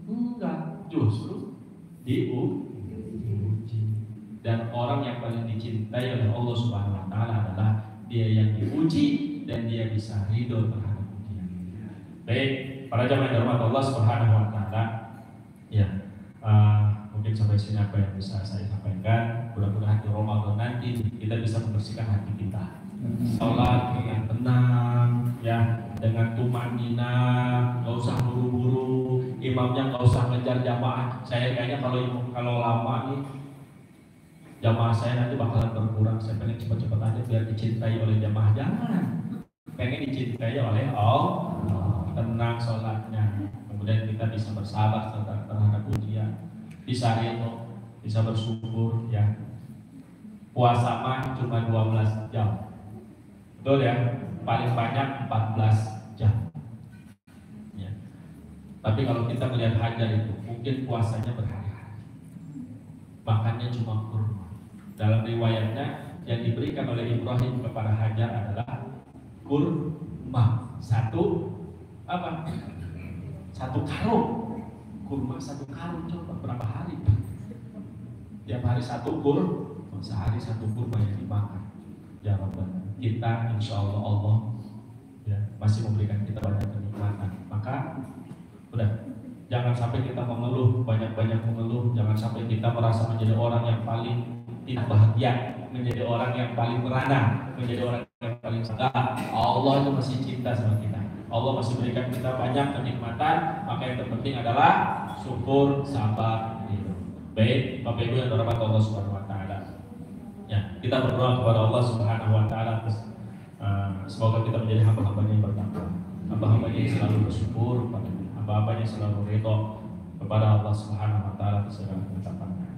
Enggak, justru diuji. Dan orang yang paling dicintai oleh Allah Subhanahu Wa Taala adalah dia yang diuji dan dia bisa ridho terhadap ujian. Baik, para jamaah yang dirahmati Allah Subhanahu Wa Taala, ya mungkin sampai sini apa yang bisa saya sampaikan. Mudah-mudahan di Ramadan nanti kita bisa membersihkan hati kita. Sholat dengan tenang, ya, dengan tumanina, nggak usah buru-buru. Imamnya nggak usah ngejar jamaah. Saya kayaknya kalau lama nih jamaah saya nanti bakalan berkurang. Saya pengen cepat-cepat aja biar dicintai oleh jamaah. Jangan, pengen dicintai oleh Allah. Tenang sholatnya, kemudian kita bisa bersabar terhadap ujian, bisa ridho, bisa bersyukur, ya. Puasa mah cuma 12 jam, betul ya, paling banyak 14 jam, ya. Tapi kalau kita melihat Hajar itu mungkin puasanya berhari-hari, makannya cuma kurma. Dalam riwayatnya yang diberikan oleh Ibrahim kepada Hajar adalah kurma, satu karung kurma, satu karung. Coba berapa hari? Tiap hari satu kurma, sehari satu kurma yang dimakan. Ya Rabbana, kita insya Allah ya, masih memberikan kita banyak kenikmatan. Maka udah, jangan sampai kita mengeluh, banyak-banyak mengeluh. Jangan sampai kita merasa menjadi orang yang paling tidak bahagia, menjadi orang yang paling merana, menjadi orang yang paling sabar. Allah itu masih cinta sama kita. Allah masih berikan kita banyak kenikmatan. Maka yang terpenting adalah syukur, sabar, ridho. Baik, Bapak Ibu yang dirahmati Allah Subhanahu Wa Taala, Ya, kita berdoa kepada Allah Subhanahu wa taala semoga kita menjadi hamba-hambanya yang bertakwa, hamba-hambanya yang selalu bersyukur kepada-Nya, hamba-hambanya yang selalu ridha kepada Allah Subhanahu wa taala atas segala ketetapannya.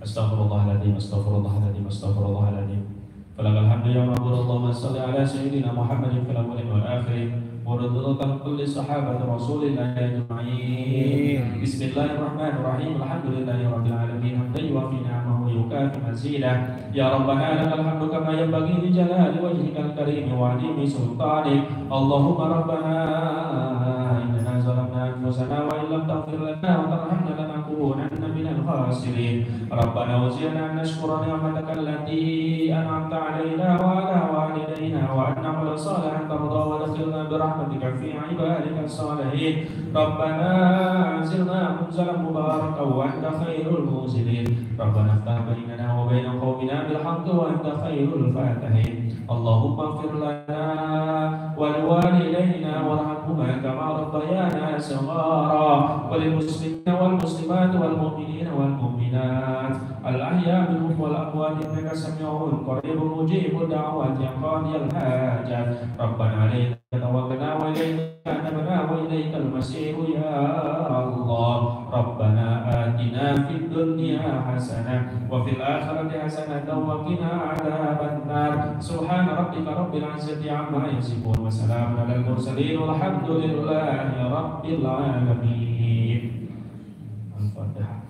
Astaghfirullahaladzim, astaghfirullahaladzim, astaghfirullahaladzim. Falakal hamdu ya Rabbul Allahumma shalli ala sayyidina Muhammadin fil awwalin wal akhirin wa kulli sahabati Rasulillah ajma'in. Bismillahirrahmanirrahim. Alhamdulillahi rabbil alamin. Hamdan yuwafi ni'amahu wa yukafi mazidah. Ya Rabbana lakal hamdu kama yanbaghi li jalali wajhikal karim wa 'azimi sultanik. Allahumma rabbana innana zalamna anfusana wa illam taghfir lana wa tarhamna lanakunanna minal khasirin. Rabbana wazirna an nashkura ni'mataka allati an'amta 'alaina wa 'ala walidayna wa an na'mala salihan tarda wa adkhilna bi rahmatika fi 'ibadika as-salihin. Rabbana anzilna munzalan mubarakan wa anta khairul munzilin. Rabbana iftah bainana wa baina qaumina bil haqqi wa anta khairul fatihin. Allahumma ighfir lana wa liwalidayna warhamhuma kama rabbayana saghara wa lil muslimina wal muslimat wal mu'minina wal mu'minat al ahya minhum wal amwat innaka sami'un qaribun mujibud da'wati ya qadiyal hajat. Rabbana alayka tawakkalna wa ilayka anabna wa ilaykal masir ya Allah. Rabbana atina fid dunya hasanah wa fil akhirati hasanah wa qina adzabannar. Subhana rabbika rabbil izzati amma yasifun wa salamun alal mursalin walhamdulillahi rabbil alamin. Al-Fatihah.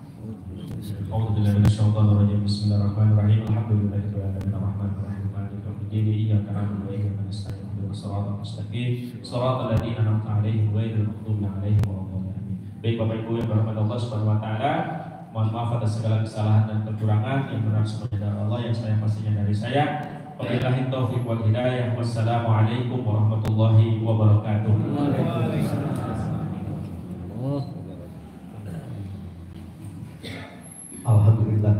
A'udzu billahi minasyaitonir rajim. Bismillahirrahmanirrahim. Alhamdulillahirabbil alamin arrahmanir rahim maliki yaumiddin. Iyyaka na'budu wa iyyaka nasta'in. Ihdinas siratal mustaqim. Shiratal ladzina an'amta 'alaihim ghairil maghdubi 'alaihim waladdallin. Baik Bapak Ibu yang dirahmati Allah Subhanahu wa taala, mohon maaf atas segala kesalahan dan kekurangan, yang benar semuanya dari Allah, yang saya pastinya dari saya. Wabillahi taufiq wal hidayah. Wassalamualaikum warahmatullahi wabarakatuh. Alhamdulillah.